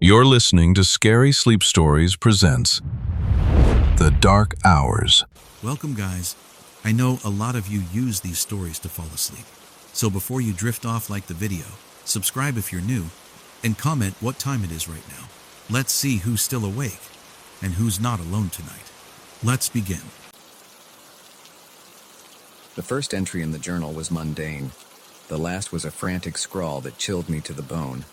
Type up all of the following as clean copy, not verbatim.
You're listening to Scary Sleep Stories presents The Dark Hours. Welcome, guys. I know a lot of you use these stories to fall asleep. So before you drift off like the video, subscribe if you're new, and comment what time it is right now. Let's see who's still awake and who's not alone tonight. Let's begin. The first entry in the journal was mundane. The last was a frantic scrawl that chilled me to the bone.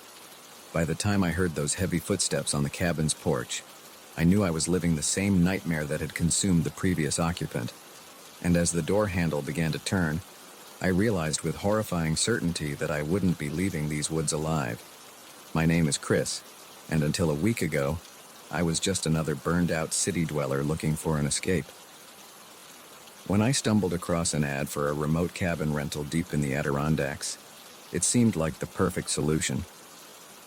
By the time I heard those heavy footsteps on the cabin's porch, I knew I was living the same nightmare that had consumed the previous occupant. And as the door handle began to turn, I realized with horrifying certainty that I wouldn't be leaving these woods alive. My name is Chris, and until a week ago, I was just another burned-out city dweller looking for an escape. When I stumbled across an ad for a remote cabin rental deep in the Adirondacks, it seemed like the perfect solution.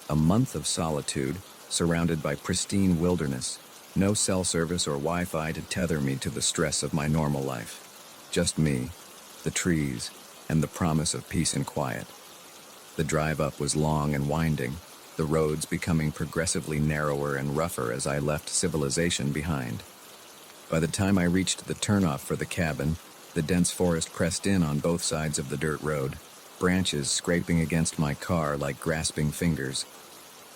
A month of solitude, surrounded by pristine wilderness, no cell service or Wi-Fi to tether me to the stress of my normal life. Just me, the trees, and the promise of peace and quiet. The drive up was long and winding, the roads becoming progressively narrower and rougher as I left civilization behind. By the time I reached the turnoff for the cabin, the dense forest pressed in on both sides of the dirt road, branches scraping against my car like grasping fingers.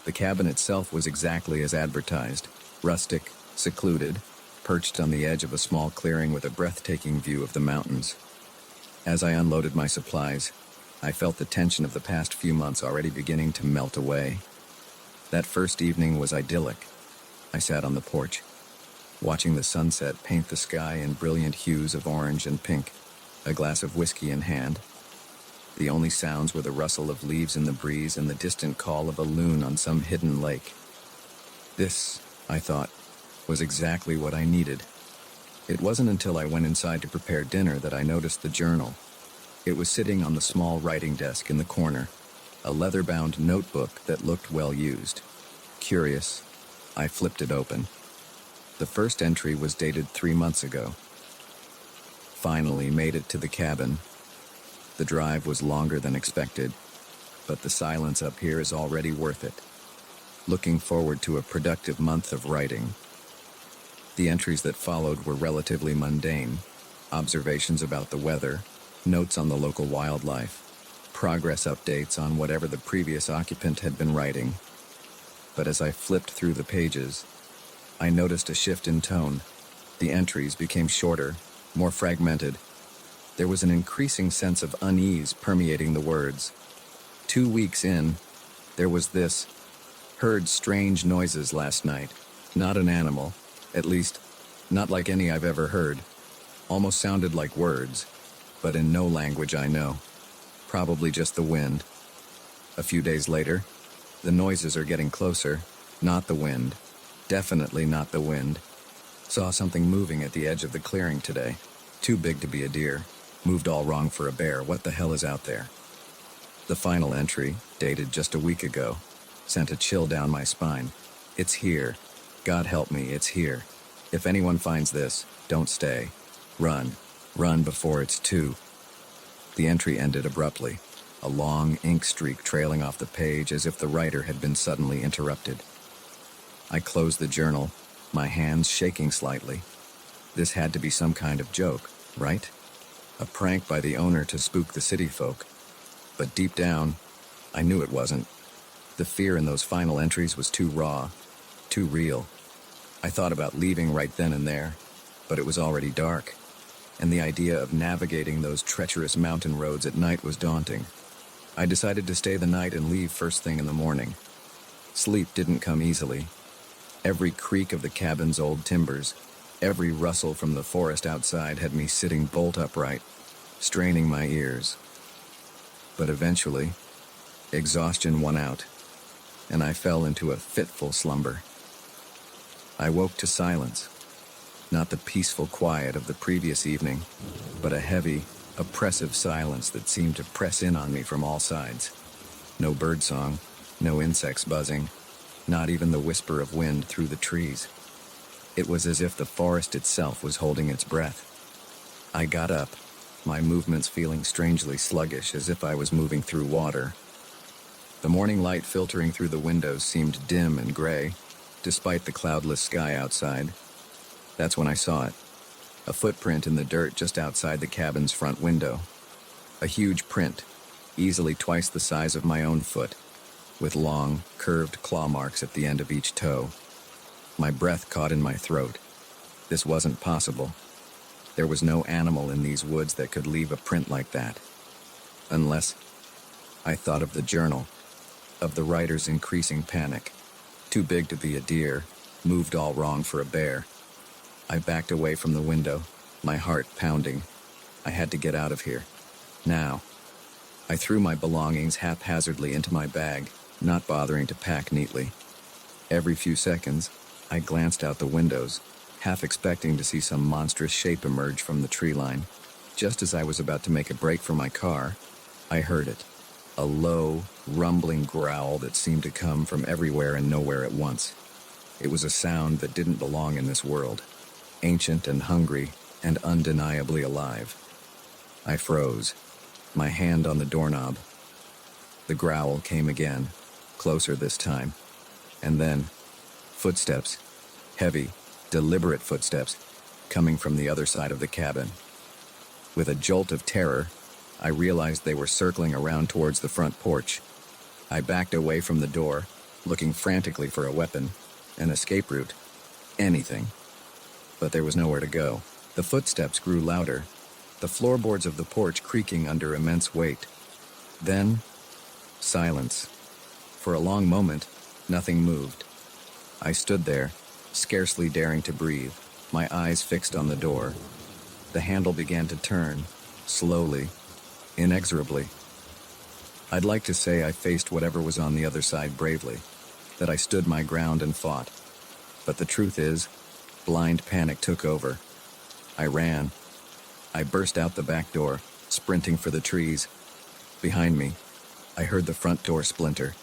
The cabin itself was exactly as advertised, rustic, secluded, perched on the edge of a small clearing with a breathtaking view of the mountains. As I unloaded my supplies, I felt the tension of the past few months already beginning to melt away. That first evening was idyllic. I sat on the porch, watching the sunset paint the sky in brilliant hues of orange and pink, a glass of whiskey in hand. The only sounds were the rustle of leaves in the breeze and the distant call of a loon on some hidden lake. This, I thought, was exactly what I needed. It wasn't until I went inside to prepare dinner that I noticed the journal. It was sitting on the small writing desk in the corner, a leather-bound notebook that looked well used. Curious, I flipped it open. The first entry was dated 3 months ago. Finally made it to the cabin. The drive was longer than expected, but the silence up here is already worth it. Looking forward to a productive month of writing. The entries that followed were relatively mundane. Observations about the weather, notes on the local wildlife, progress updates on whatever the previous occupant had been writing. But as I flipped through the pages, I noticed a shift in tone. The entries became shorter, more fragmented. There was an increasing sense of unease permeating the words. 2 weeks in, there was this: heard strange noises last night. Not an animal, at least, not like any I've ever heard. Almost sounded like words, but in no language I know. Probably just the wind. A few days later, the noises are getting closer. Not the wind. Definitely not the wind. Saw something moving at the edge of the clearing today. Too big to be a deer. Moved all wrong for a bear. What the hell is out there? The final entry, dated just a week ago, sent a chill down my spine. It's here. God help me, it's here. If anyone finds this, don't stay. Run. Run before it's too. The entry ended abruptly, a long ink streak trailing off the page as if the writer had been suddenly interrupted. I closed the journal, my hands shaking slightly. This had to be some kind of joke, right? A prank by the owner to spook the city folk. But deep down, I knew it wasn't. The fear in those final entries was too raw, too real. I thought about leaving right then and there, but it was already dark, and the idea of navigating those treacherous mountain roads at night was daunting. I decided to stay the night and leave first thing in the morning. Sleep didn't come easily. Every creak of the cabin's old timbers, every rustle from the forest outside had me sitting bolt upright, straining my ears. But eventually, exhaustion won out, and I fell into a fitful slumber. I woke to silence, not the peaceful quiet of the previous evening, but a heavy, oppressive silence that seemed to press in on me from all sides. No birdsong, no insects buzzing, not even the whisper of wind through the trees. It was as if the forest itself was holding its breath. I got up, my movements feeling strangely sluggish as if I was moving through water. The morning light filtering through the windows seemed dim and gray, despite the cloudless sky outside. That's when I saw it. A footprint in the dirt just outside the cabin's front window. A huge print, easily twice the size of my own foot, with long, curved claw marks at the end of each toe. My breath caught in my throat. This wasn't possible. There was no animal in these woods that could leave a print like that. Unless I thought of the journal, of the writer's increasing panic. Too big to be a deer, moved all wrong for a bear. I backed away from the window, my heart pounding. I had to get out of here. Now. I threw my belongings haphazardly into my bag, not bothering to pack neatly. Every few seconds, I glanced out the windows, half expecting to see some monstrous shape emerge from the tree line. Just as I was about to make a break for my car, I heard it. A low, rumbling growl that seemed to come from everywhere and nowhere at once. It was a sound that didn't belong in this world. Ancient and hungry and undeniably alive. I froze, my hand on the doorknob. The growl came again, closer this time. And then, footsteps, heavy, deliberate footsteps, coming from the other side of the cabin. With a jolt of terror, I realized they were circling around towards the front porch. I backed away from the door, looking frantically for a weapon, an escape route, anything. But there was nowhere to go. The footsteps grew louder, the floorboards of the porch creaking under immense weight. Then, silence. For a long moment, nothing moved. I stood there, scarcely daring to breathe, my eyes fixed on the door. The handle began to turn, slowly, inexorably. I'd like to say I faced whatever was on the other side bravely, that I stood my ground and fought. But the truth is, blind panic took over. I ran. I burst out the back door, sprinting for the trees. Behind me, I heard the front door splinter,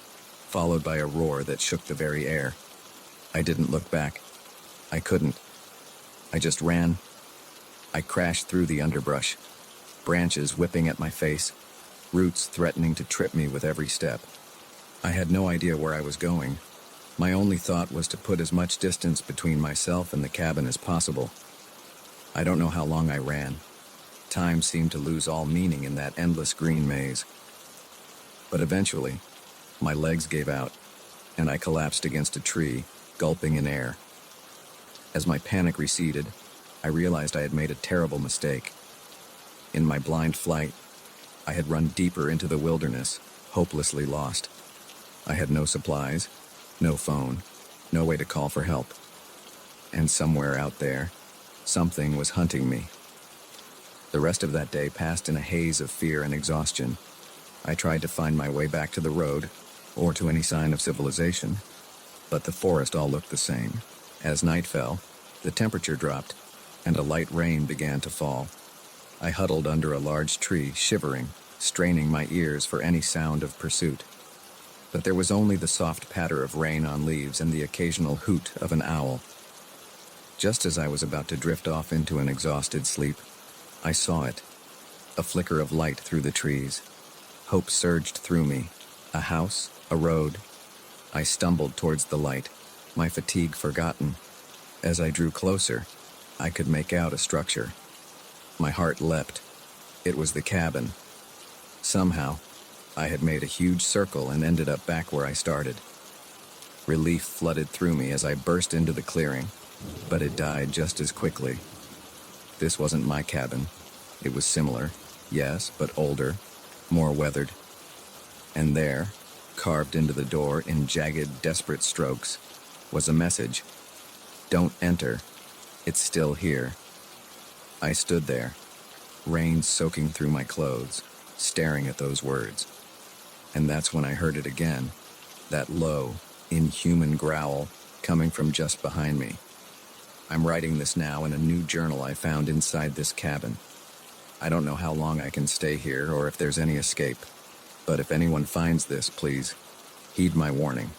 followed by a roar that shook the very air. I didn't look back. I couldn't. I just ran. I crashed through the underbrush, branches whipping at my face, roots threatening to trip me with every step. I had no idea where I was going. My only thought was to put as much distance between myself and the cabin as possible. I don't know how long I ran. Time seemed to lose all meaning in that endless green maze. But eventually, my legs gave out, and I collapsed against a tree, gulping in air. As my panic receded, I realized I had made a terrible mistake. In my blind flight, I had run deeper into the wilderness, hopelessly lost. I had no supplies, no phone, no way to call for help. And somewhere out there, something was hunting me. The rest of that day passed in a haze of fear and exhaustion. I tried to find my way back to the road, or to any sign of civilization, but the forest all looked the same. As night fell, the temperature dropped, and a light rain began to fall. I huddled under a large tree, shivering, straining my ears for any sound of pursuit. But there was only the soft patter of rain on leaves and the occasional hoot of an owl. Just as I was about to drift off into an exhausted sleep, I saw it, a flicker of light through the trees. Hope surged through me. A house, a road. I stumbled towards the light, my fatigue forgotten. As I drew closer, I could make out a structure. My heart leapt. It was the cabin. Somehow, I had made a huge circle and ended up back where I started. Relief flooded through me as I burst into the clearing, but it died just as quickly. This wasn't my cabin. It was similar, yes, but older, more weathered. And there, carved into the door in jagged, desperate strokes, was a message. Don't enter. It's still here. I stood there, rain soaking through my clothes, staring at those words. And that's when I heard it again, that low, inhuman growl coming from just behind me. I'm writing this now in a new journal I found inside this cabin. I don't know how long I can stay here or if there's any escape, but if anyone finds this, please, heed my warning.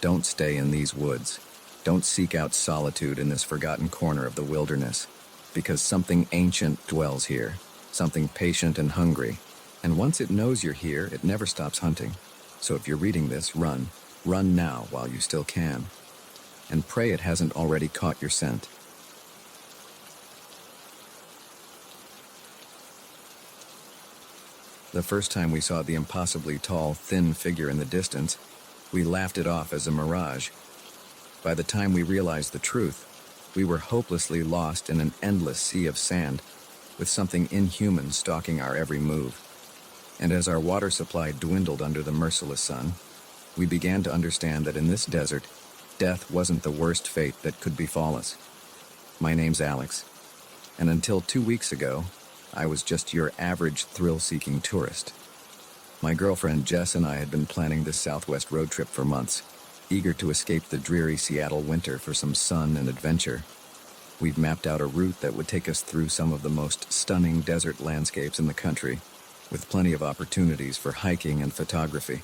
Don't stay in these woods. Don't seek out solitude in this forgotten corner of the wilderness, because something ancient dwells here, something patient and hungry, and once it knows you're here, it never stops hunting. So if you're reading this, run. Run now while you still can. And pray it hasn't already caught your scent. The first time we saw the impossibly tall, thin figure in the distance, we laughed it off as a mirage. By the time we realized the truth, we were hopelessly lost in an endless sea of sand, with something inhuman stalking our every move. And as our water supply dwindled under the merciless sun, we began to understand that in this desert, death wasn't the worst fate that could befall us. My name's Alex, and until 2 weeks ago, I was just your average thrill-seeking tourist. My girlfriend Jess and I had been planning this Southwest road trip for months, eager to escape the dreary Seattle winter for some sun and adventure. We'd mapped out a route that would take us through some of the most stunning desert landscapes in the country, with plenty of opportunities for hiking and photography.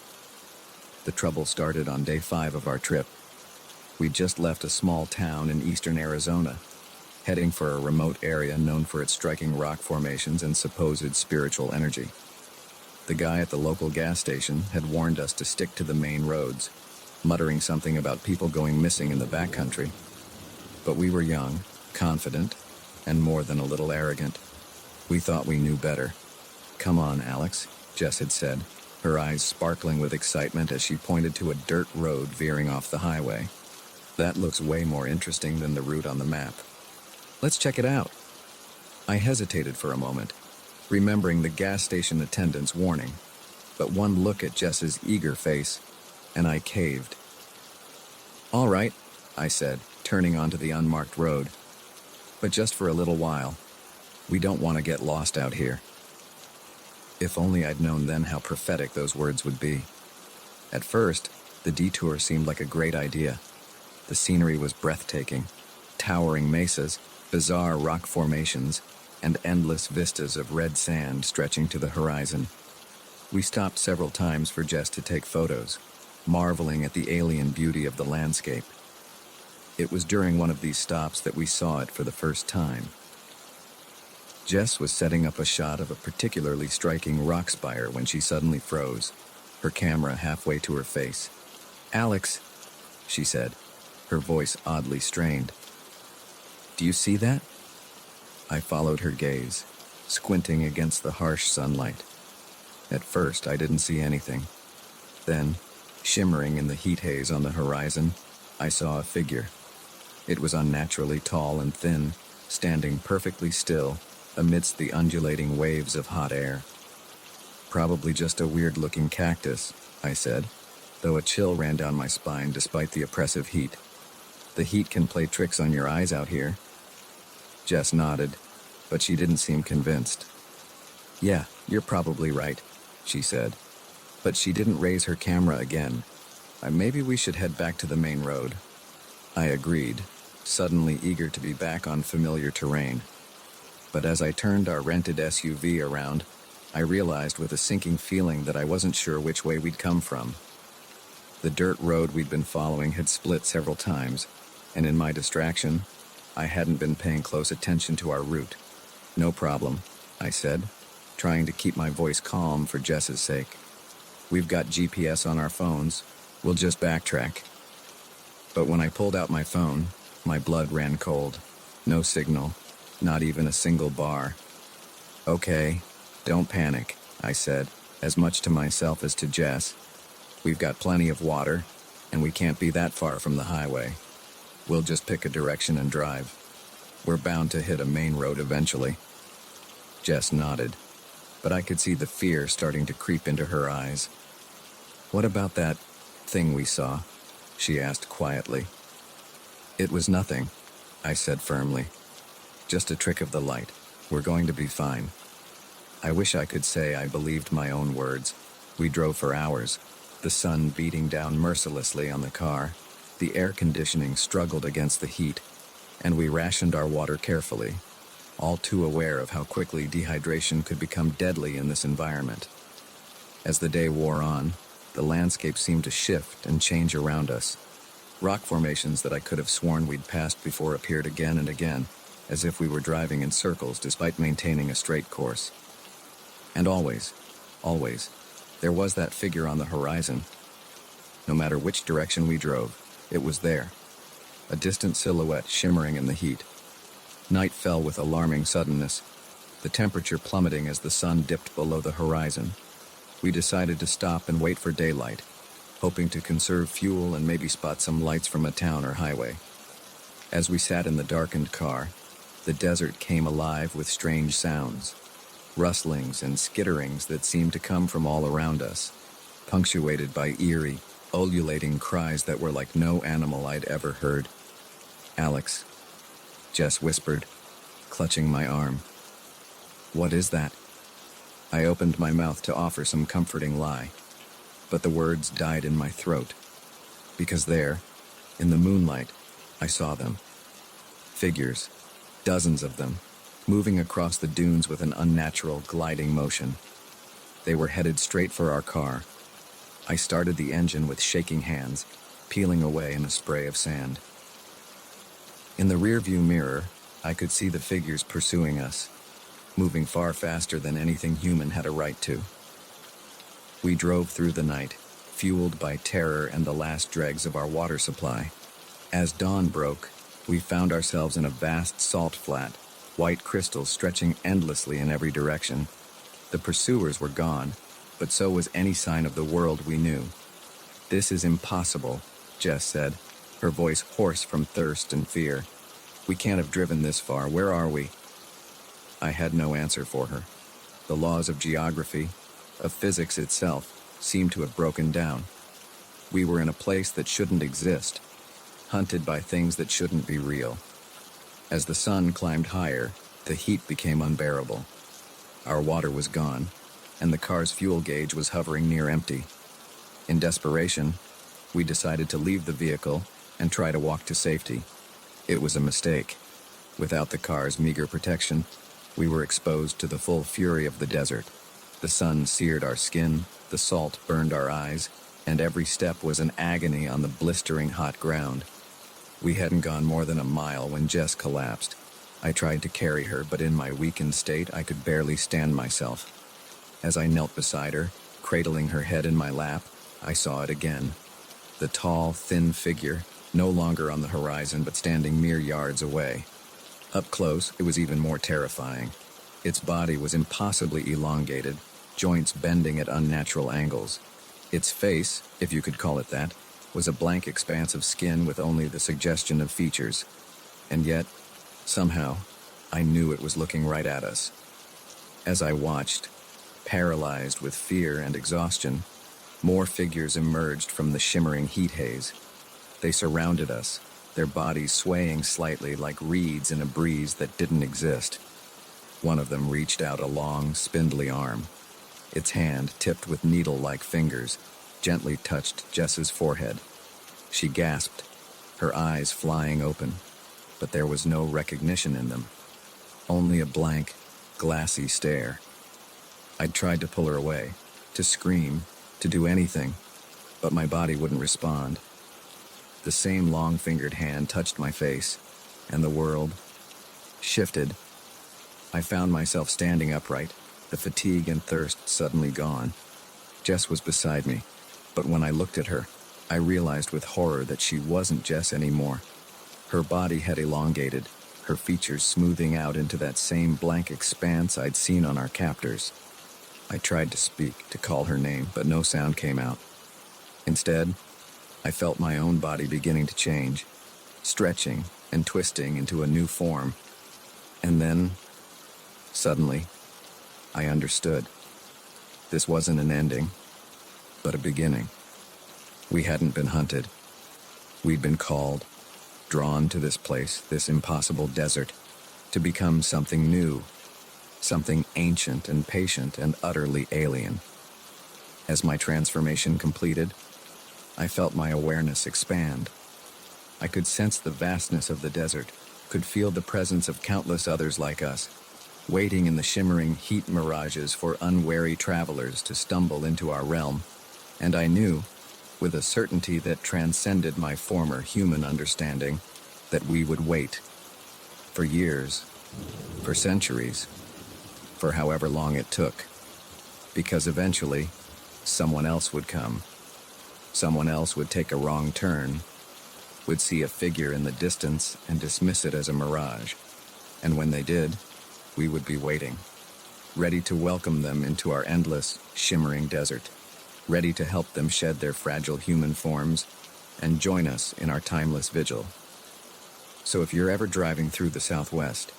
The trouble started on day 5 of our trip. We'd just left a small town in eastern Arizona, heading for a remote area known for its striking rock formations and supposed spiritual energy. The guy at the local gas station had warned us to stick to the main roads, muttering something about people going missing in the backcountry. But we were young, confident, and more than a little arrogant. We thought we knew better. "Come on, Alex," Jess had said, her eyes sparkling with excitement as she pointed to a dirt road veering off the highway. "That looks way more interesting than the route on the map. Let's check it out." I hesitated for a moment, remembering the gas station attendant's warning, but one look at Jess's eager face, and I caved. "All right," I said, turning onto the unmarked road. "But just for a little while. We don't want to get lost out here." If only I'd known then how prophetic those words would be. At first, the detour seemed like a great idea. The scenery was breathtaking. Towering mesas, bizarre rock formations, and endless vistas of red sand stretching to the horizon. We stopped several times for Jess to take photos, marveling at the alien beauty of the landscape. It was during one of these stops that we saw it for the first time. Jess was setting up a shot of a particularly striking rock spire when she suddenly froze, her camera halfway to her face. "Alex," she said, her voice oddly strained. "Do you see that?" I followed her gaze, squinting against the harsh sunlight. At first, I didn't see anything. Then, shimmering in the heat haze on the horizon, I saw a figure. It was unnaturally tall and thin, standing perfectly still amidst the undulating waves of hot air. "Probably just a weird-looking cactus," I said, though a chill ran down my spine despite the oppressive heat. "The heat can play tricks on your eyes out here." Jess nodded, but she didn't seem convinced. "Yeah, you're probably right," she said. But she didn't raise her camera again. Maybe we should head back to the main road." I agreed, suddenly eager to be back on familiar terrain. But as I turned our rented SUV around, I realized with a sinking feeling that I wasn't sure which way we'd come from. The dirt road we'd been following had split several times, and in my distraction, I hadn't been paying close attention to our route. "No problem," I said, trying to keep my voice calm for Jess's sake. "We've got GPS on our phones. We'll just backtrack." But when I pulled out my phone, my blood ran cold. No signal, not even a single bar. "Okay, don't panic," I said, as much to myself as to Jess. "We've got plenty of water, and we can't be that far from the highway. We'll just pick a direction and drive. We're bound to hit a main road eventually." Jess nodded, but I could see the fear starting to creep into her eyes. "What about that thing we saw?" she asked quietly. "It was nothing," I said firmly. "Just a trick of the light. We're going to be fine." I wish I could say I believed my own words. We drove for hours, the sun beating down mercilessly on the car. The air conditioning struggled against the heat, and we rationed our water carefully, all too aware of how quickly dehydration could become deadly in this environment. As the day wore on, the landscape seemed to shift and change around us. Rock formations that I could have sworn we'd passed before appeared again and again, as if we were driving in circles despite maintaining a straight course. And always, There was that figure on the horizon. No matter which direction we drove, it was there, a distant silhouette shimmering in the heat. Night fell with alarming suddenness, the temperature plummeting as the sun dipped below the horizon. We decided to stop and wait for daylight, hoping to conserve fuel and maybe spot some lights from a town or highway. As we sat in the darkened car, the desert came alive with strange sounds, rustlings and skitterings that seemed to come from all around us, punctuated by eerie, ululating cries that were like no animal I'd ever heard. "Alex," Jess whispered, clutching my arm. "What is that?" I opened my mouth to offer some comforting lie, but the words died in my throat, because there, in the moonlight, I saw them. Figures, dozens of them, moving across the dunes with an unnatural, gliding motion. They were headed straight for our car. I started the engine with shaking hands, peeling away in a spray of sand. In the rearview mirror, I could see the figures pursuing us, moving far faster than anything human had a right to. We drove through the night, fueled by terror and the last dregs of our water supply. As dawn broke, we found ourselves in a vast salt flat, white crystals stretching endlessly in every direction. The pursuers were gone, but so was any sign of the world we knew. "This is impossible," Jess said, her voice hoarse from thirst and fear. "We can't have driven this far. Where are we?" I had no answer for her. The laws of geography, of physics itself, seemed to have broken down. We were in a place that shouldn't exist, hunted by things that shouldn't be real. As the sun climbed higher, the heat became unbearable. Our water was gone, and the car's fuel gauge was hovering near empty. In desperation, we decided to leave the vehicle and try to walk to safety. It was a mistake. Without the car's meager protection, we were exposed to the full fury of the desert. The sun seared our skin, the salt burned our eyes, and every step was an agony on the blistering hot ground. We hadn't gone more than a mile when Jess collapsed. I tried to carry her, but in my weakened state, I could barely stand myself. As I knelt beside her, cradling her head in my lap, I saw it again. The tall, thin figure, no longer on the horizon but standing mere yards away. Up close, it was even more terrifying. Its body was impossibly elongated, joints bending at unnatural angles. Its face, if you could call it that, was a blank expanse of skin with only the suggestion of features. And yet, somehow, I knew it was looking right at us. As I watched, paralyzed with fear and exhaustion, more figures emerged from the shimmering heat haze. They surrounded us, their bodies swaying slightly like reeds in a breeze that didn't exist. One of them reached out a long, spindly arm. Its hand, tipped with needle-like fingers, gently touched Jess's forehead. She gasped, her eyes flying open, but there was no recognition in them. Only a blank, glassy stare. I'd tried to pull her away, to scream, to do anything, but my body wouldn't respond. The same long-fingered hand touched my face, and the world shifted. I found myself standing upright, the fatigue and thirst suddenly gone. Jess was beside me, but when I looked at her, I realized with horror that she wasn't Jess anymore. Her body had elongated, her features smoothing out into that same blank expanse I'd seen on our captors. I tried to speak, to call her name, but no sound came out. Instead, I felt my own body beginning to change, stretching and twisting into a new form. And then, suddenly, I understood. This wasn't an ending, but a beginning. We hadn't been hunted. We'd been called, drawn to this place, this impossible desert, to become something new, something ancient and patient and utterly alien. As my transformation completed, I felt my awareness expand. I could sense the vastness of the desert, could feel the presence of countless others like us, waiting in the shimmering heat mirages for unwary travelers to stumble into our realm. And I knew, with a certainty that transcended my former human understanding, that we would wait. For years, for centuries, for however long it took. Because eventually, Someone else would come. Someone else would take a wrong turn, would see a figure in the distance and dismiss it as a mirage. And when they did, we would be waiting, ready to welcome them into our endless, shimmering desert, ready to help them shed their fragile human forms and join us in our timeless vigil. So if you're ever driving through the Southwest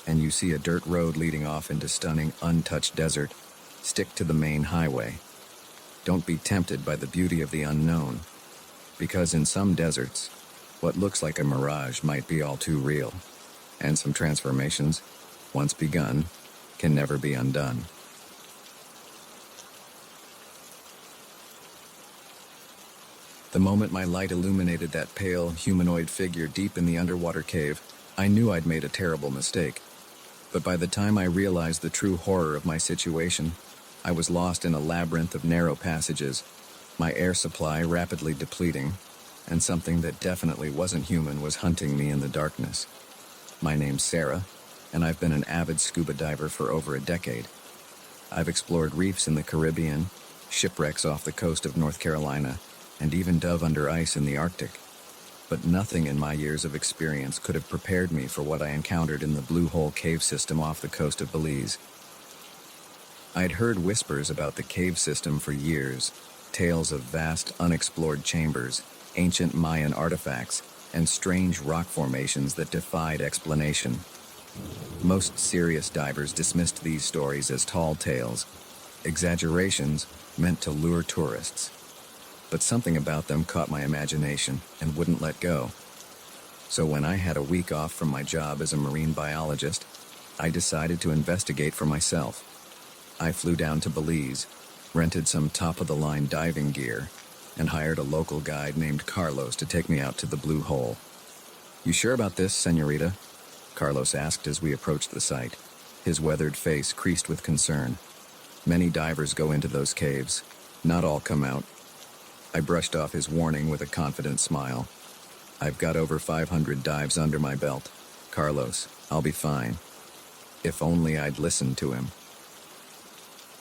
and you see a dirt road leading off into stunning, untouched desert, stick to the main highway. Don't be tempted by the beauty of the unknown, because in some deserts, what looks like a mirage might be all too real, and some transformations, once begun, can never be undone. The moment my light illuminated that pale, humanoid figure deep in the underwater cave, I knew I'd made a terrible mistake. But by the time I realized the true horror of my situation, I was lost in a labyrinth of narrow passages, my air supply rapidly depleting, and something that definitely wasn't human was hunting me in the darkness. My name's Sarah, and I've been an avid scuba diver for over a decade. I've explored reefs in the Caribbean, shipwrecks off the coast of North Carolina, and even dove under ice in the Arctic. But nothing in my years of experience could have prepared me for what I encountered in the Blue Hole cave system off the coast of Belize. I'd heard whispers about the cave system for years, tales of vast, unexplored chambers, ancient Mayan artifacts, and strange rock formations that defied explanation. Most serious divers dismissed these stories as tall tales, exaggerations meant to lure tourists. But something about them caught my imagination and wouldn't let go. So when I had a week off from my job as a marine biologist, I decided to investigate for myself. I flew down to Belize, rented some top-of-the-line diving gear, and hired a local guide named Carlos to take me out to the Blue Hole. "You sure about this, señorita?" Carlos asked as we approached the site, his weathered face creased with concern. "Many divers go into those caves. Not all come out." I brushed off his warning with a confident smile. "I've got over 500 dives under my belt. Carlos, I'll be fine." If only I'd listened to him.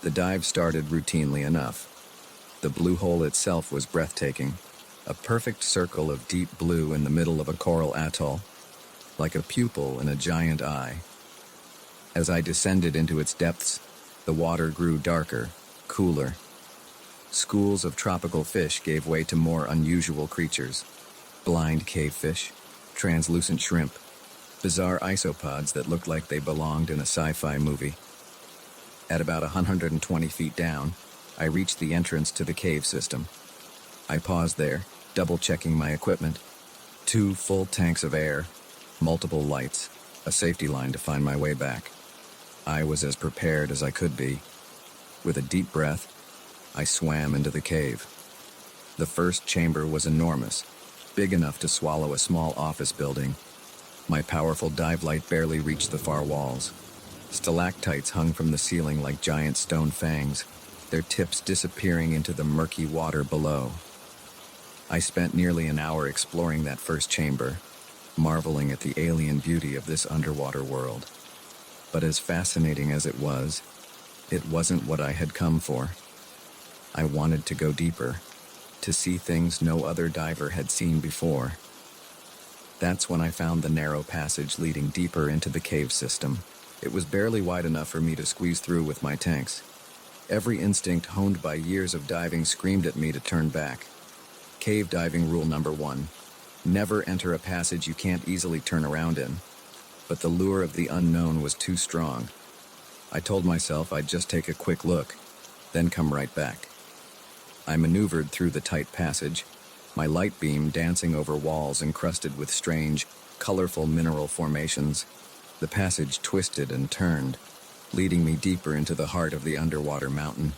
The dive started routinely enough. The Blue Hole itself was breathtaking, a perfect circle of deep blue in the middle of a coral atoll, like a pupil in a giant eye. As I descended into its depths, the water grew darker, cooler. Schools of tropical fish gave way to more unusual creatures. Blind cavefish, translucent shrimp, bizarre isopods that looked like they belonged in a sci-fi movie. At about 120 feet down, I reached the entrance to the cave system. I paused there, double-checking my equipment. 2 full tanks of air, multiple lights, a safety line to find my way back. I was as prepared as I could be. With a deep breath, I swam into the cave. The first chamber was enormous, big enough to swallow a small office building. My powerful dive light barely reached the far walls. Stalactites hung from the ceiling like giant stone fangs, their tips disappearing into the murky water below. I spent nearly an hour exploring that first chamber, marveling at the alien beauty of this underwater world. But as fascinating as it wasn't what I had come for. I wanted to go deeper, to see things no other diver had seen before. That's when I found the narrow passage leading deeper into the cave system. It was barely wide enough for me to squeeze through with my tanks. Every instinct honed by years of diving screamed at me to turn back. Cave diving rule number 1. Never enter a passage you can't easily turn around in. But the lure of the unknown was too strong. I told myself I'd just take a quick look, then come right back. I maneuvered through the tight passage, my light beam dancing over walls encrusted with strange, colorful mineral formations. The passage twisted and turned, leading me deeper into the heart of the underwater mountain.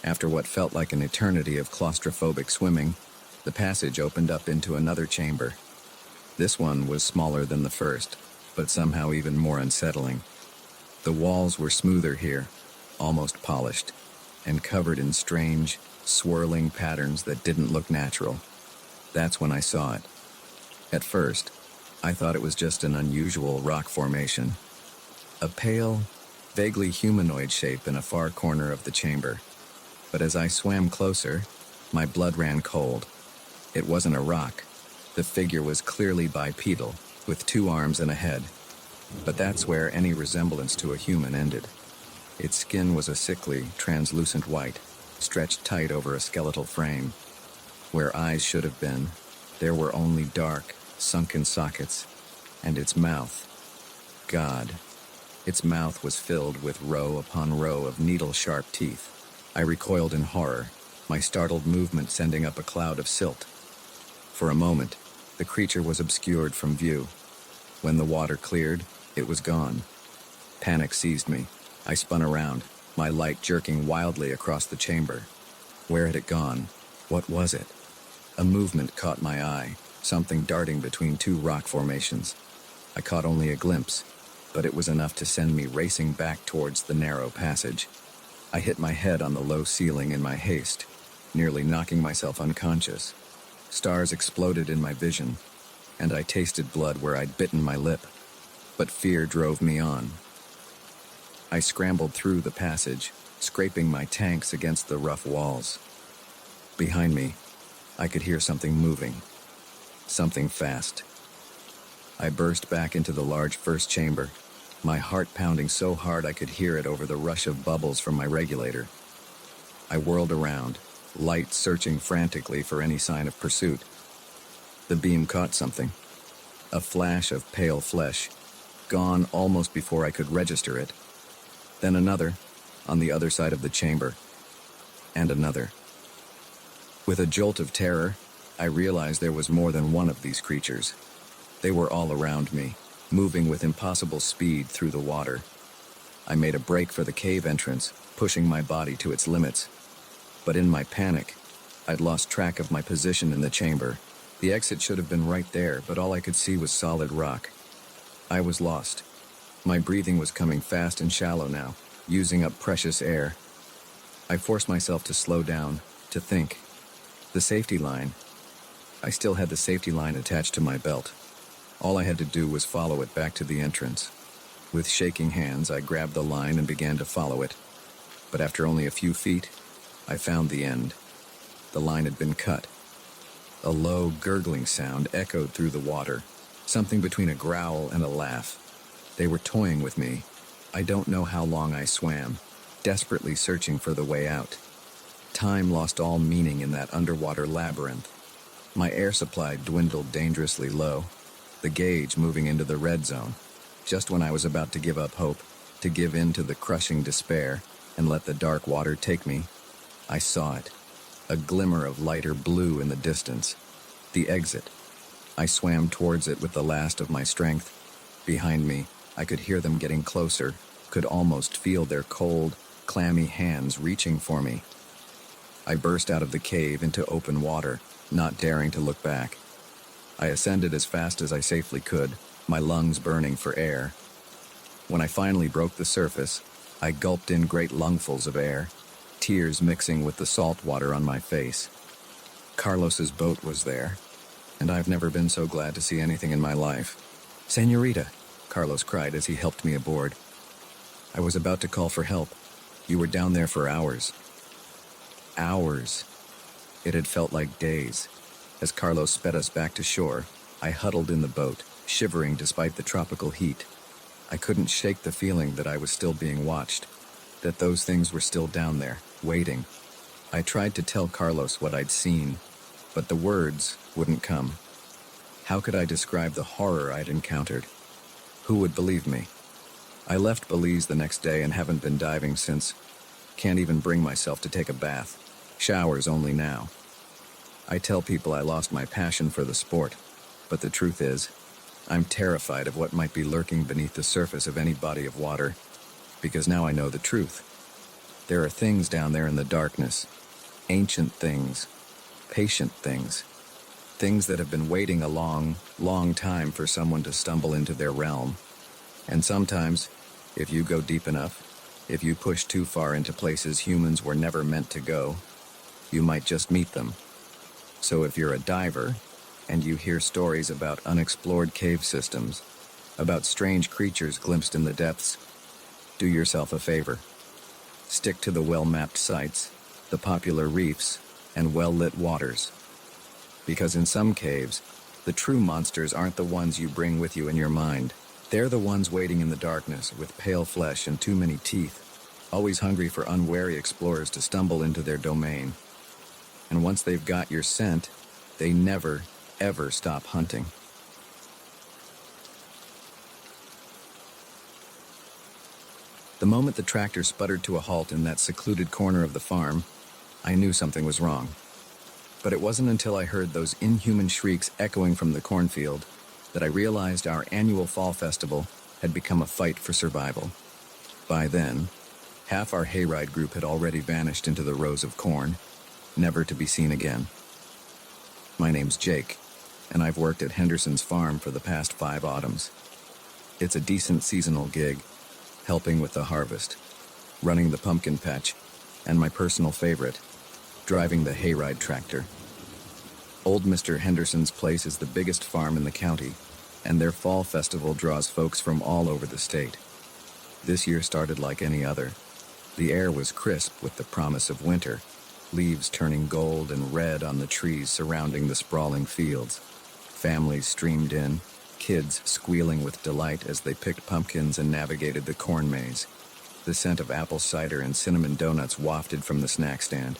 After what felt like an eternity of claustrophobic swimming, the passage opened up into another chamber. This one was smaller than the first, but somehow even more unsettling. The walls were smoother here, almost polished, and covered in strange, swirling patterns that didn't look natural. That's when I saw it. At first, I thought it was just an unusual rock formation. A pale, vaguely humanoid shape in a far corner of the chamber. But as I swam closer, my blood ran cold. It wasn't a rock. The figure was clearly bipedal, with 2 arms and a head. But that's where any resemblance to a human ended. Its skin was a sickly, translucent white, stretched tight over a skeletal frame. Where eyes should have been, there were only dark, sunken sockets. And its mouth. God. Its mouth was filled with row upon row of needle-sharp teeth. I recoiled in horror, my startled movement sending up a cloud of silt. For a moment, the creature was obscured from view. When the water cleared, it was gone. Panic seized me. I spun around, my light jerking wildly across the chamber. Where had it gone? What was it? A movement caught my eye, something darting between 2 rock formations. I caught only a glimpse, but it was enough to send me racing back towards the narrow passage. I hit my head on the low ceiling in my haste, nearly knocking myself unconscious. Stars exploded in my vision, and I tasted blood where I'd bitten my lip. But fear drove me on. I scrambled through the passage, scraping my tanks against the rough walls. Behind me, I could hear something moving. Something fast. I burst back into the large first chamber, my heart pounding so hard I could hear it over the rush of bubbles from my regulator. I whirled around, light searching frantically for any sign of pursuit. The beam caught something. A flash of pale flesh, gone almost before I could register it. Then another, on the other side of the chamber. And another. With a jolt of terror, I realized there was more than one of these creatures. They were all around me, moving with impossible speed through the water. I made a break for the cave entrance, pushing my body to its limits. But in my panic, I'd lost track of my position in the chamber. The exit should have been right there, but all I could see was solid rock. I was lost. My breathing was coming fast and shallow now, using up precious air. I forced myself to slow down, to think. The safety line. I still had the safety line attached to my belt. All I had to do was follow it back to the entrance. With shaking hands, I grabbed the line and began to follow it. But after only a few feet, I found the end. The line had been cut. A low, gurgling sound echoed through the water, something between a growl and a laugh. They were toying with me. I don't know how long I swam, desperately searching for the way out. Time lost all meaning in that underwater labyrinth. My air supply dwindled dangerously low, the gauge moving into the red zone. Just when I was about to give up hope, to give in to the crushing despair, and let the dark water take me, I saw it. A glimmer of lighter blue in the distance. The exit. I swam towards it with the last of my strength. Behind me, I could hear them getting closer, could almost feel their cold, clammy hands reaching for me. I burst out of the cave into open water, not daring to look back. I ascended as fast as I safely could, my lungs burning for air. When I finally broke the surface, I gulped in great lungfuls of air, tears mixing with the salt water on my face. Carlos's boat was there, and I've never been so glad to see anything in my life. "Señorita," Carlos cried as he helped me aboard. "I was about to call for help. You were down there for hours." Hours. It had felt like days. As Carlos sped us back to shore, I huddled in the boat, shivering despite the tropical heat. I couldn't shake the feeling that I was still being watched, that those things were still down there, waiting. I tried to tell Carlos what I'd seen, but the words wouldn't come. How could I describe the horror I'd encountered? Who would believe me? I left Belize the next day and haven't been diving since. Can't even bring myself to take a bath. Showers only now. I tell people I lost my passion for the sport, but the truth is, I'm terrified of what might be lurking beneath the surface of any body of water, because now I know the truth. There are things down there in the darkness, ancient things, patient things, things that have been waiting a long, long time for someone to stumble into their realm. And sometimes, if you go deep enough, if you push too far into places humans were never meant to go, you might just meet them. So if you're a diver, and you hear stories about unexplored cave systems, about strange creatures glimpsed in the depths, do yourself a favor. Stick to the well-mapped sites. the popular reefs, and well-lit waters. Because in some caves, the true monsters aren't the ones you bring with you in your mind. They're the ones waiting in the darkness with pale flesh and too many teeth, always hungry for unwary explorers to stumble into their domain. And once they've got your scent, they never, ever stop hunting. The moment the tractor sputtered to a halt in that secluded corner of the farm, I knew something was wrong. But it wasn't until I heard those inhuman shrieks echoing from the cornfield that I realized our annual fall festival had become a fight for survival. By then, half our hayride group had already vanished into the rows of corn, never to be seen again. My name's Jake, and I've worked at Henderson's farm for the past 5 autumns. It's a decent seasonal gig, helping with the harvest, running the pumpkin patch, and my personal favorite, driving the hayride tractor. Old Mr. Henderson's place is the biggest farm in the county, and their fall festival draws folks from all over the state. This year started like any other. The air was crisp with the promise of winter, leaves turning gold and red on the trees surrounding the sprawling fields. Families streamed in, kids squealing with delight as they picked pumpkins and navigated the corn maze. The scent of apple cider and cinnamon donuts wafted from the snack stand.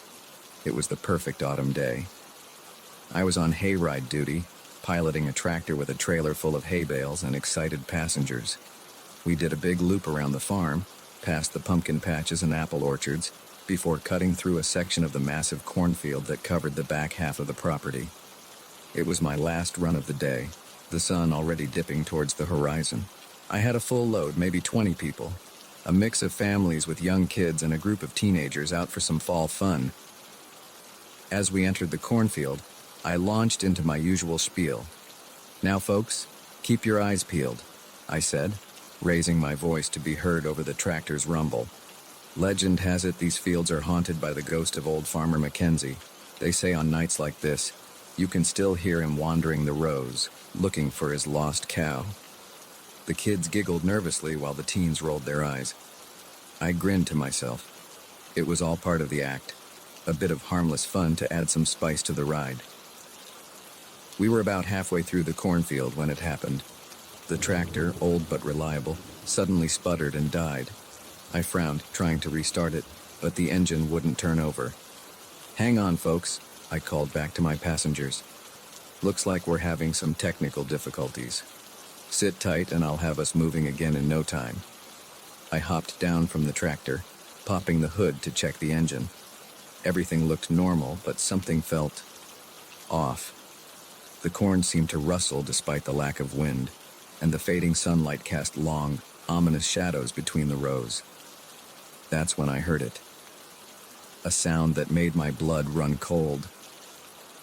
It was the perfect autumn day. I was on hayride duty, piloting a tractor with a trailer full of hay bales and excited passengers. We did a big loop around the farm, past the pumpkin patches and apple orchards, before cutting through a section of the massive cornfield that covered the back half of the property. It was my last run of the day, the sun already dipping towards the horizon. I had a full load, maybe 20 people, a mix of families with young kids and a group of teenagers out for some fall fun. As we entered the cornfield, I launched into my usual spiel. "Now, folks, keep your eyes peeled," I said, raising my voice to be heard over the tractor's rumble. Legend has it these fields are haunted by the ghost of old Farmer Mackenzie. They say on nights like this, you can still hear him wandering the rows, looking for his lost cow. The kids giggled nervously while the teens rolled their eyes. I grinned to myself. It was all part of the act, a bit of harmless fun to add some spice to the ride. We were about halfway through the cornfield when it happened. The tractor, old but reliable, suddenly sputtered and died. I frowned, trying to restart it, but the engine wouldn't turn over. "Hang on, folks," I called back to my passengers. "Looks like we're having some technical difficulties. Sit tight and I'll have us moving again in no time." I hopped down from the tractor, popping the hood to check the engine. Everything looked normal, but something felt off. The corn seemed to rustle despite the lack of wind, and the fading sunlight cast long, ominous shadows between the rows. That's when I heard it. A sound that made my blood run cold.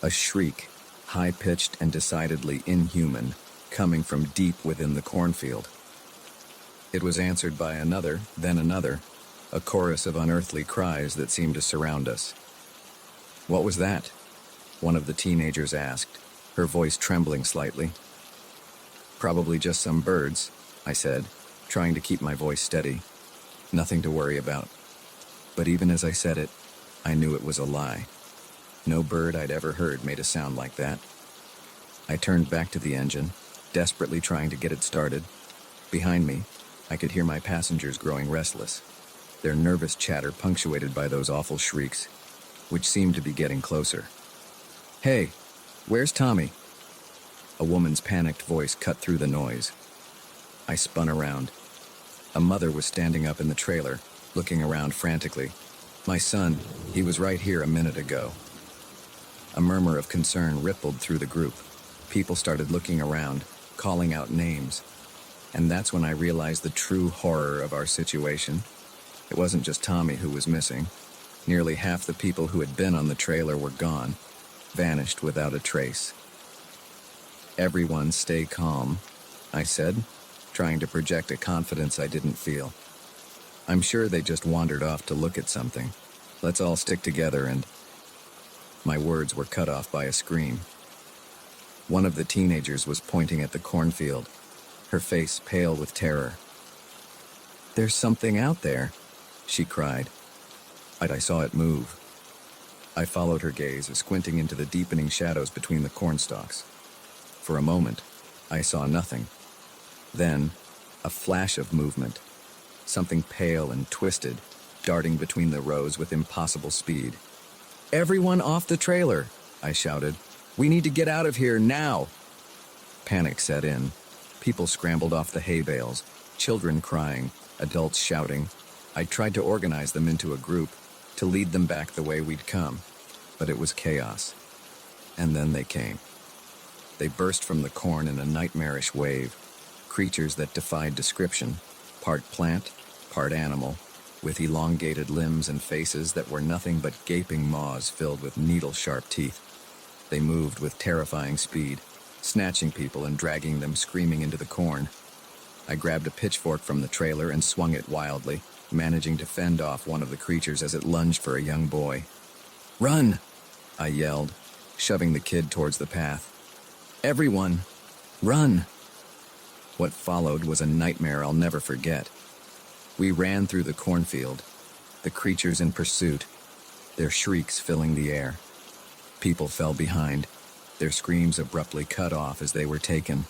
A shriek, high-pitched and decidedly inhuman, coming from deep within the cornfield. It was answered by another, then another, a chorus of unearthly cries that seemed to surround us. "What was that?" one of the teenagers asked, her voice trembling slightly. "Probably just some birds," I said, trying to keep my voice steady. Nothing to worry about. But even as I said it, I knew it was a lie. No bird I'd ever heard made a sound like that. I turned back to the engine, desperately trying to get it started. Behind me, I could hear my passengers growing restless, their nervous chatter punctuated by those awful shrieks, which seemed to be getting closer. "Hey, where's Tommy?" A woman's panicked voice cut through the noise. I spun around. A mother was standing up in the trailer, looking around frantically. "My son, he was right here a minute ago." A murmur of concern rippled through the group. People started looking around, calling out names. And that's when I realized the true horror of our situation. It wasn't just Tommy who was missing. Nearly half the people who had been on the trailer were gone, vanished without a trace. "Everyone stay calm," I said, trying to project a confidence I didn't feel. "I'm sure they just wandered off to look at something. Let's all stick together and—" My words were cut off by a scream. One of the teenagers was pointing at the cornfield, her face pale with terror. "There's something out there," she cried. I saw it move. I followed her gaze, squinting into the deepening shadows between the corn stalks. For a moment, I saw nothing. Then, a flash of movement. Something pale and twisted, darting between the rows with impossible speed. "Everyone off the trailer!" I shouted. "We need to get out of here now!" Panic set in. People scrambled off the hay bales, children crying, adults shouting. I tried to organize them into a group, to lead them back the way we'd come, but it was chaos. And then they came. They burst from the corn in a nightmarish wave, creatures that defied description, part plant, part animal, with elongated limbs and faces that were nothing but gaping maws filled with needle-sharp teeth. They moved with terrifying speed, snatching people and dragging them screaming into the corn. I grabbed a pitchfork from the trailer and swung it wildly, managing to fend off one of the creatures as it lunged for a young boy. "Run!" I yelled, shoving the kid towards the path. "Everyone, run!" What followed was a nightmare I'll never forget. We ran through the cornfield, the creatures in pursuit, their shrieks filling the air. People fell behind, their screams abruptly cut off as they were taken.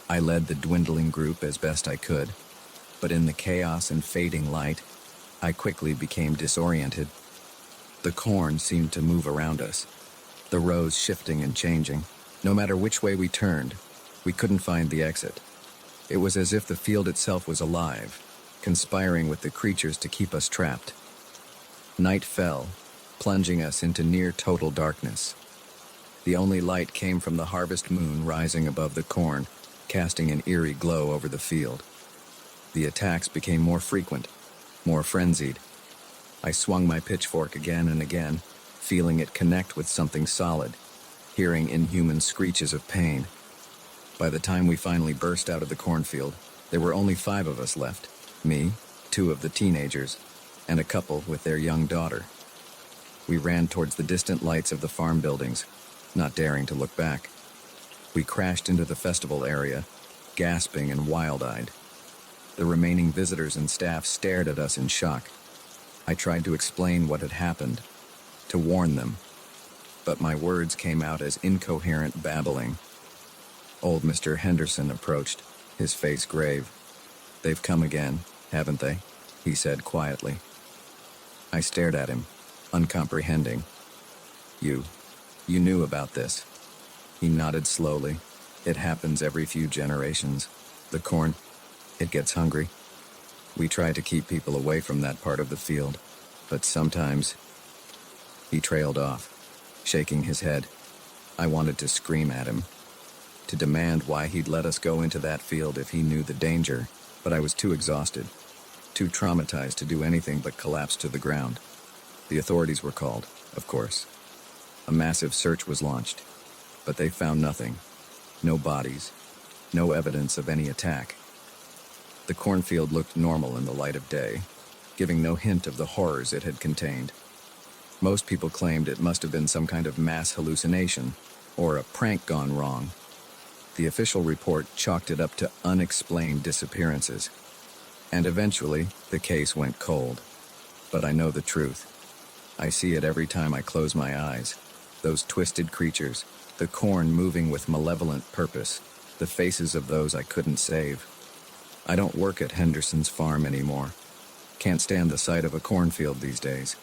I led the dwindling group as best I could, but in the chaos and fading light, I quickly became disoriented. The corn seemed to move around us, the rows shifting and changing. No matter which way we turned, we couldn't find the exit. It was as if the field itself was alive, conspiring with the creatures to keep us trapped. Night fell, plunging us into near total darkness. The only light came from the harvest moon rising above the corn, casting an eerie glow over the field. The attacks became more frequent, more frenzied. I swung my pitchfork again and again, feeling it connect with something solid, hearing inhuman screeches of pain. By the time we finally burst out of the cornfield, there were only 5 of us left. Me, 2 of the teenagers, and a couple with their young daughter. We ran towards the distant lights of the farm buildings, not daring to look back. We crashed into the festival area, gasping and wild-eyed. The remaining visitors and staff stared at us in shock. I tried to explain what had happened, to warn them, but my words came out as incoherent babbling. Old Mr. Henderson approached, his face grave. "They've come again, haven't they?" he said quietly. I stared at him, uncomprehending. You knew about this." He nodded slowly. "It happens every few generations. The corn, it gets hungry. We try to keep people away from that part of the field, but sometimes..." He trailed off, shaking his head. I wanted to scream at him, to demand why he'd let us go into that field if he knew the danger, but I was too exhausted, too traumatized to do anything but collapse to the ground. The authorities were called, of course. A massive search was launched, but they found nothing. No bodies, no evidence of any attack. The cornfield looked normal in the light of day, giving no hint of the horrors it had contained. Most people claimed it must have been some kind of mass hallucination, or a prank gone wrong. The official report chalked it up to unexplained disappearances. And eventually, the case went cold. But I know the truth. I see it every time I close my eyes. Those twisted creatures, the corn moving with malevolent purpose, the faces of those I couldn't save. I don't work at Henderson's farm anymore. Can't stand the sight of a cornfield these days.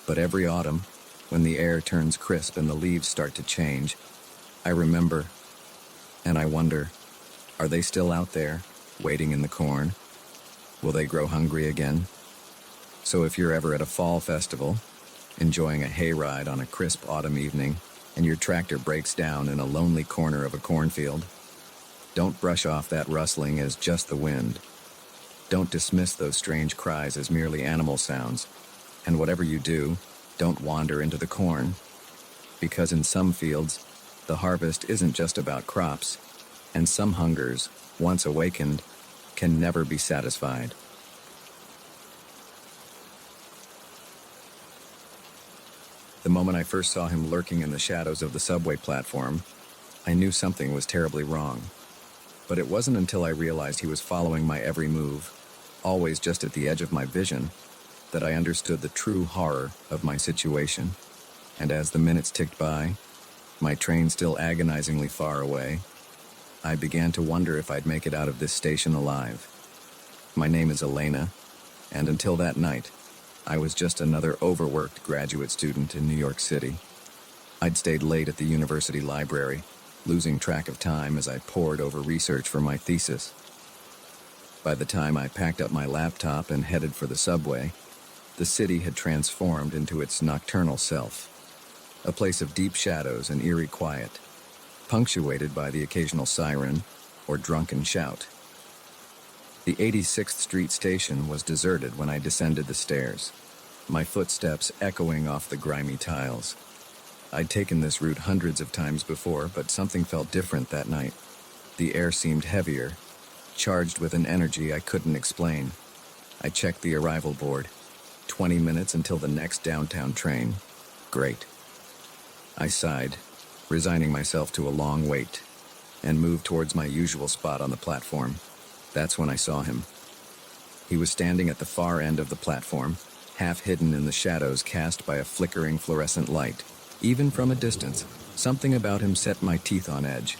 But every autumn, when the air turns crisp and the leaves start to change, I remember, and I wonder, are they still out there, waiting in the corn? Will they grow hungry again? So if you're ever at a fall festival, enjoying a hayride on a crisp autumn evening, and your tractor breaks down in a lonely corner of a cornfield, don't brush off that rustling as just the wind. Don't dismiss those strange cries as merely animal sounds. And whatever you do, don't wander into the corn. Because in some fields, the harvest isn't just about crops, and some hungers, once awakened, can never be satisfied. The moment I first saw him lurking in the shadows of the subway platform, I knew something was terribly wrong. But it wasn't until I realized he was following my every move, always just at the edge of my vision, that I understood the true horror of my situation. And as the minutes ticked by, my train still agonizingly far away, I began to wonder if I'd make it out of this station alive. My name is Elena, and until that night, I was just another overworked graduate student in New York City. I'd stayed late at the university library, losing track of time as I pored over research for my thesis. By the time I packed up my laptop and headed for the subway, the city had transformed into its nocturnal self, a place of deep shadows and eerie quiet, punctuated by the occasional siren or drunken shout. The 86th Street station was deserted when I descended the stairs, my footsteps echoing off the grimy tiles. I'd taken this route hundreds of times before, but something felt different that night. The air seemed heavier, charged with an energy I couldn't explain. I checked the arrival board. 20 minutes until the next downtown train. Great. I sighed, resigning myself to a long wait, and moved towards my usual spot on the platform. That's when I saw him. He was standing at the far end of the platform, half hidden in the shadows cast by a flickering fluorescent light. Even from a distance, something about him set my teeth on edge.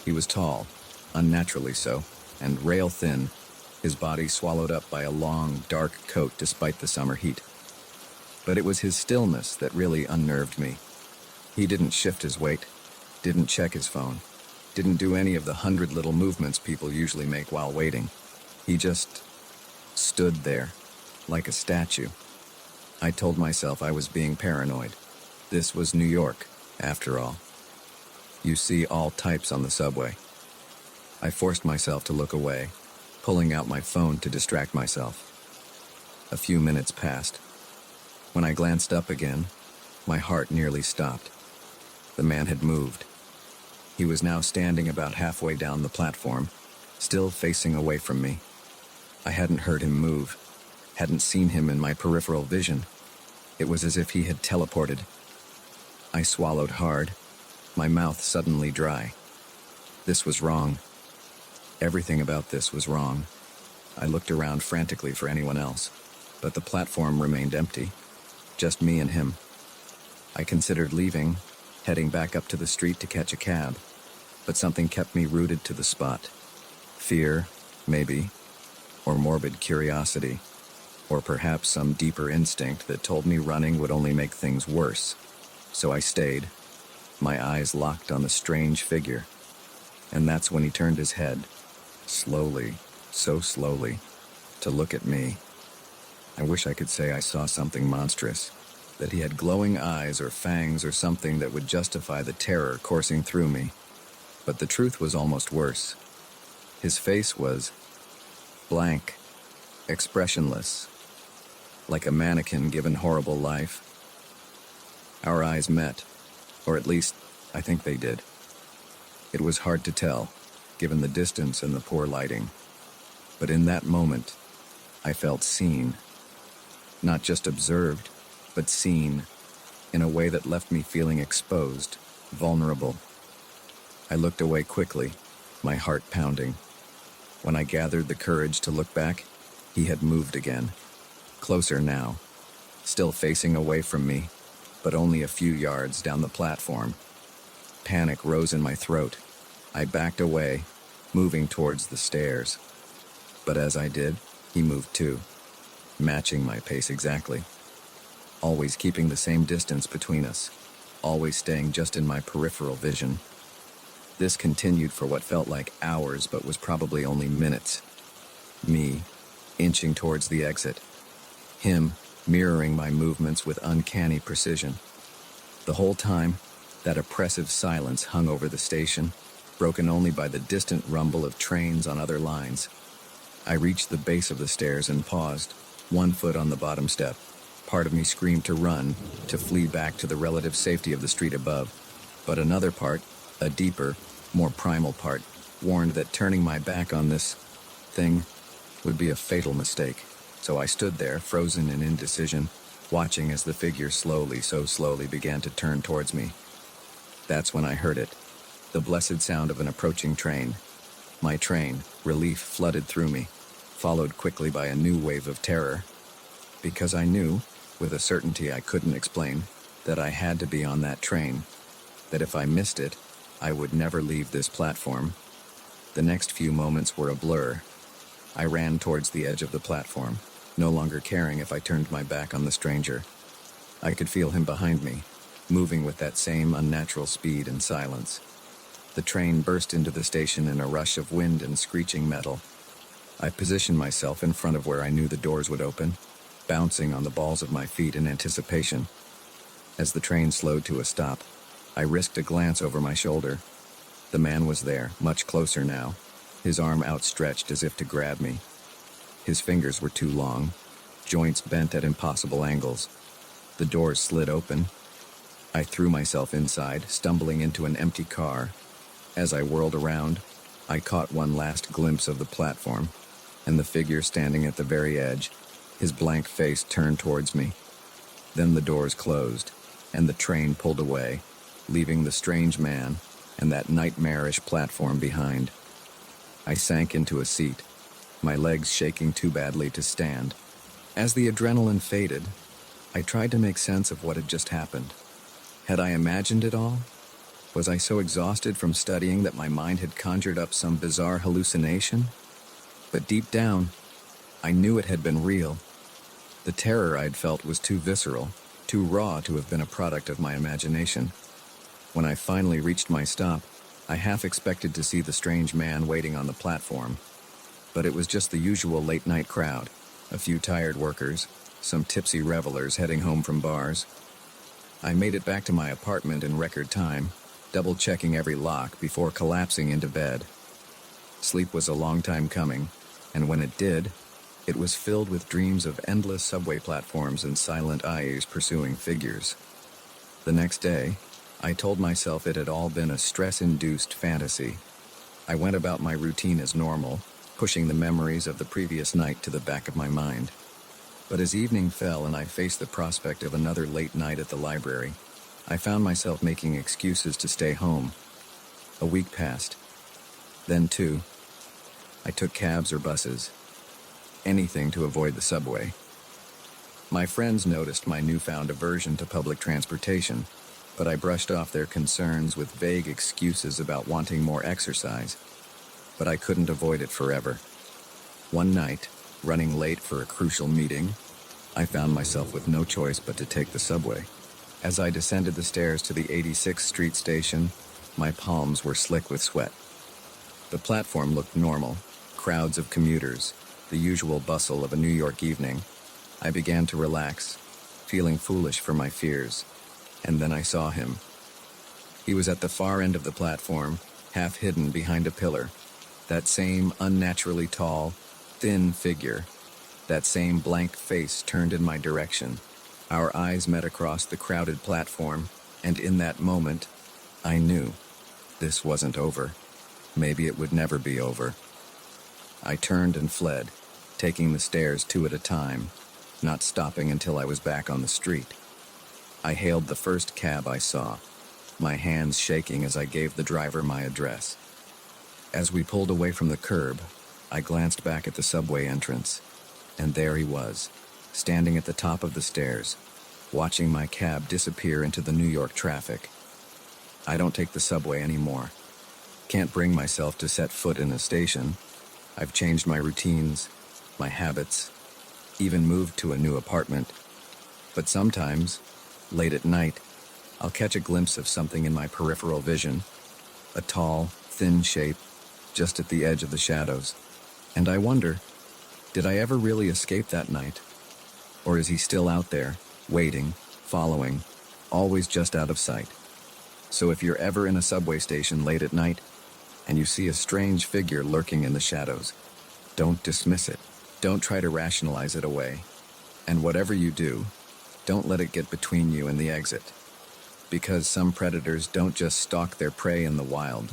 He was tall, unnaturally so, and rail-thin, his body swallowed up by a long, dark coat despite the summer heat. But it was his stillness that really unnerved me. He didn't shift his weight, didn't check his phone, didn't do any of the 100 little movements people usually make while waiting. He just stood there, like a statue. I told myself I was being paranoid. This was New York, after all. You see all types on the subway. I forced myself to look away, pulling out my phone to distract myself. A few minutes passed. When I glanced up again, my heart nearly stopped. The man had moved. He was now standing about halfway down the platform, still facing away from me. I hadn't heard him move, hadn't seen him in my peripheral vision. It was as if he had teleported. I swallowed hard, my mouth suddenly dry. This was wrong. Everything about this was wrong. I looked around frantically for anyone else, but the platform remained empty, just me and him. I considered leaving, heading back up to the street to catch a cab, but something kept me rooted to the spot. Fear, maybe, or morbid curiosity, or perhaps some deeper instinct that told me running would only make things worse. So I stayed, my eyes locked on the strange figure. And that's when he turned his head, slowly, so slowly, to look at me. I wish I could say I saw something monstrous, that he had glowing eyes or fangs or something that would justify the terror coursing through me. But the truth was almost worse. His face was blank, expressionless, like a mannequin given horrible life. Our eyes met, or at least, I think they did. It was hard to tell, given the distance and the poor lighting. But in that moment, I felt seen. Not just observed, but seen, in a way that left me feeling exposed, vulnerable. I looked away quickly, my heart pounding. When I gathered the courage to look back, he had moved again. Closer now, still facing away from me, but only a few yards down the platform. Panic rose in my throat. I backed away, moving towards the stairs. But as I did, he moved too, matching my pace exactly. Always keeping the same distance between us, always staying just in my peripheral vision. This continued for what felt like hours, but was probably only minutes. Me, inching towards the exit. Him, mirroring my movements with uncanny precision. The whole time, that oppressive silence hung over the station, broken only by the distant rumble of trains on other lines. I reached the base of the stairs and paused, one foot on the bottom step. Part of me screamed to run, to flee back to the relative safety of the street above. But another part, a deeper, more primal part, warned that turning my back on this thing would be a fatal mistake. So I stood there, frozen in indecision, watching as the figure slowly, so slowly began to turn towards me. That's when I heard it, the blessed sound of an approaching train. My train, relief flooded through me, followed quickly by a new wave of terror. Because I knew, with a certainty I couldn't explain, that I had to be on that train, that if I missed it, I would never leave this platform. The next few moments were a blur. I ran towards the edge of the platform, no longer caring if I turned my back on the stranger. I could feel him behind me, moving with that same unnatural speed and silence. The train burst into the station in a rush of wind and screeching metal. I positioned myself in front of where I knew the doors would open, bouncing on the balls of my feet in anticipation. As the train slowed to a stop, I risked a glance over my shoulder. The man was there, much closer now, his arm outstretched as if to grab me. His fingers were too long, joints bent at impossible angles. The doors slid open. I threw myself inside, stumbling into an empty car. As I whirled around, I caught one last glimpse of the platform, and the figure standing at the very edge, his blank face turned towards me. Then the doors closed, and the train pulled away, leaving the strange man and that nightmarish platform behind. I sank into a seat, my legs shaking too badly to stand. As the adrenaline faded, I tried to make sense of what had just happened. Had I imagined it all? Was I so exhausted from studying that my mind had conjured up some bizarre hallucination? But deep down, I knew it had been real. The terror I'd felt was too visceral, too raw to have been a product of my imagination. When I finally reached my stop, I half expected to see the strange man waiting on the platform. But it was just the usual late-night crowd, a few tired workers, some tipsy revelers heading home from bars. I made it back to my apartment in record time, double-checking every lock before collapsing into bed. Sleep was a long time coming, and when it did, it was filled with dreams of endless subway platforms and silent eyes pursuing figures. The next day, I told myself it had all been a stress-induced fantasy. I went about my routine as normal, pushing the memories of the previous night to the back of my mind. But as evening fell and I faced the prospect of another late night at the library, I found myself making excuses to stay home. A week passed. Then, too, I took cabs or buses. Anything to avoid the subway. My friends noticed my newfound aversion to public transportation, but I brushed off their concerns with vague excuses about wanting more exercise. But I couldn't avoid it forever. One night, running late for a crucial meeting, I found myself with no choice but to take the subway. As I descended the stairs to the 86th Street station, my palms were slick with sweat. The platform looked normal, crowds of commuters, the usual bustle of a New York evening. I began to relax, feeling foolish for my fears, and then I saw him. He was at the far end of the platform, half hidden behind a pillar. That same unnaturally tall, thin figure, that same blank face turned in my direction. Our eyes met across the crowded platform, and in that moment, I knew this wasn't over. Maybe it would never be over. I turned and fled, taking the stairs two at a time, not stopping until I was back on the street. I hailed the first cab I saw, my hands shaking as I gave the driver my address. As we pulled away from the curb, I glanced back at the subway entrance, and there he was, standing at the top of the stairs, watching my cab disappear into the New York traffic. I don't take the subway anymore. Can't bring myself to set foot in a station. I've changed my routines, my habits, even moved to a new apartment. But sometimes, late at night, I'll catch a glimpse of something in my peripheral vision, a tall, thin shape, just at the edge of the shadows. And I wonder, did I ever really escape that night? Or is he still out there, waiting, following, always just out of sight? So if you're ever in a subway station late at night, and you see a strange figure lurking in the shadows, don't dismiss it. Don't try to rationalize it away. And whatever you do, don't let it get between you and the exit. Because some predators don't just stalk their prey in the wild.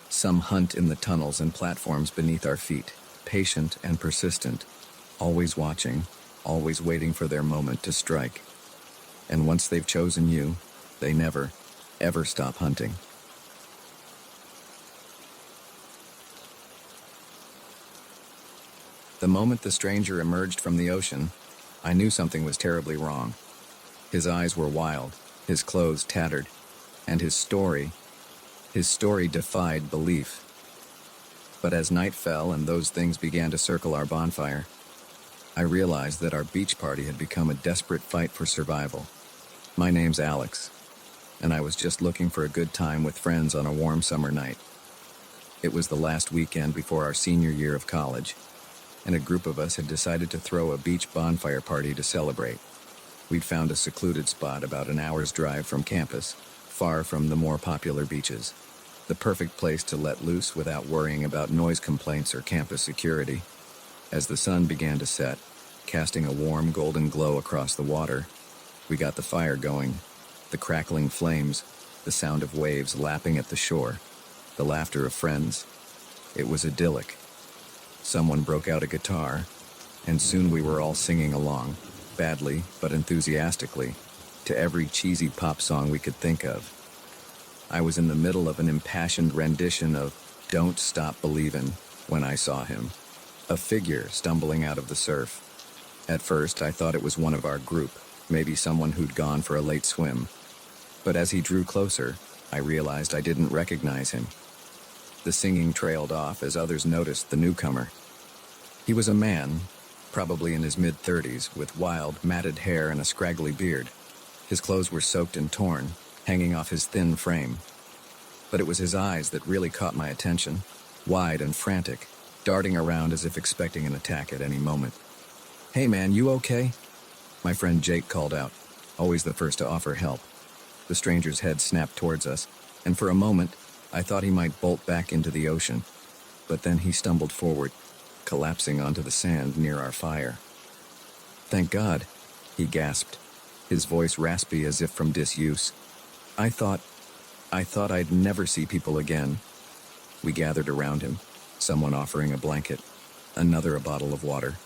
Some hunt in the tunnels and platforms beneath our feet, patient and persistent, always watching, always waiting for their moment to strike. And once they've chosen you, they never, ever stop hunting. The moment the stranger emerged from the ocean, I knew something was terribly wrong. His eyes were wild, his clothes tattered, and his story defied belief. But as night fell and those things began to circle our bonfire, I realized that our beach party had become a desperate fight for survival. My name's Alex, and I was just looking for a good time with friends on a warm summer night. It was the last weekend before our senior year of college, and a group of us had decided to throw a beach bonfire party to celebrate. We'd found a secluded spot about an hour's drive from campus, far from the more popular beaches. The perfect place to let loose without worrying about noise complaints or campus security. As the sun began to set, casting a warm golden glow across the water, we got the fire going, the crackling flames, the sound of waves lapping at the shore, the laughter of friends. It was idyllic. Someone broke out a guitar, and soon we were all singing along, badly but enthusiastically, to every cheesy pop song we could think of. I was in the middle of an impassioned rendition of Don't Stop Believin' when I saw him, a figure stumbling out of the surf. At first, I thought it was one of our group, maybe someone who'd gone for a late swim. But as he drew closer, I realized I didn't recognize him. The singing trailed off as others noticed the newcomer. He was a man, probably in his mid-30s, with wild, matted hair and a scraggly beard. His clothes were soaked and torn, hanging off his thin frame. But it was his eyes that really caught my attention, wide and frantic, darting around as if expecting an attack at any moment. "Hey man, you okay?" My friend Jake called out, always the first to offer help. The stranger's head snapped towards us, and for a moment, I thought he might bolt back into the ocean. But then he stumbled forward, collapsing onto the sand near our fire. "Thank God," he gasped, his voice raspy as if from disuse. I thought I'd never see people again." We gathered around him, someone offering a blanket, another a bottle of water.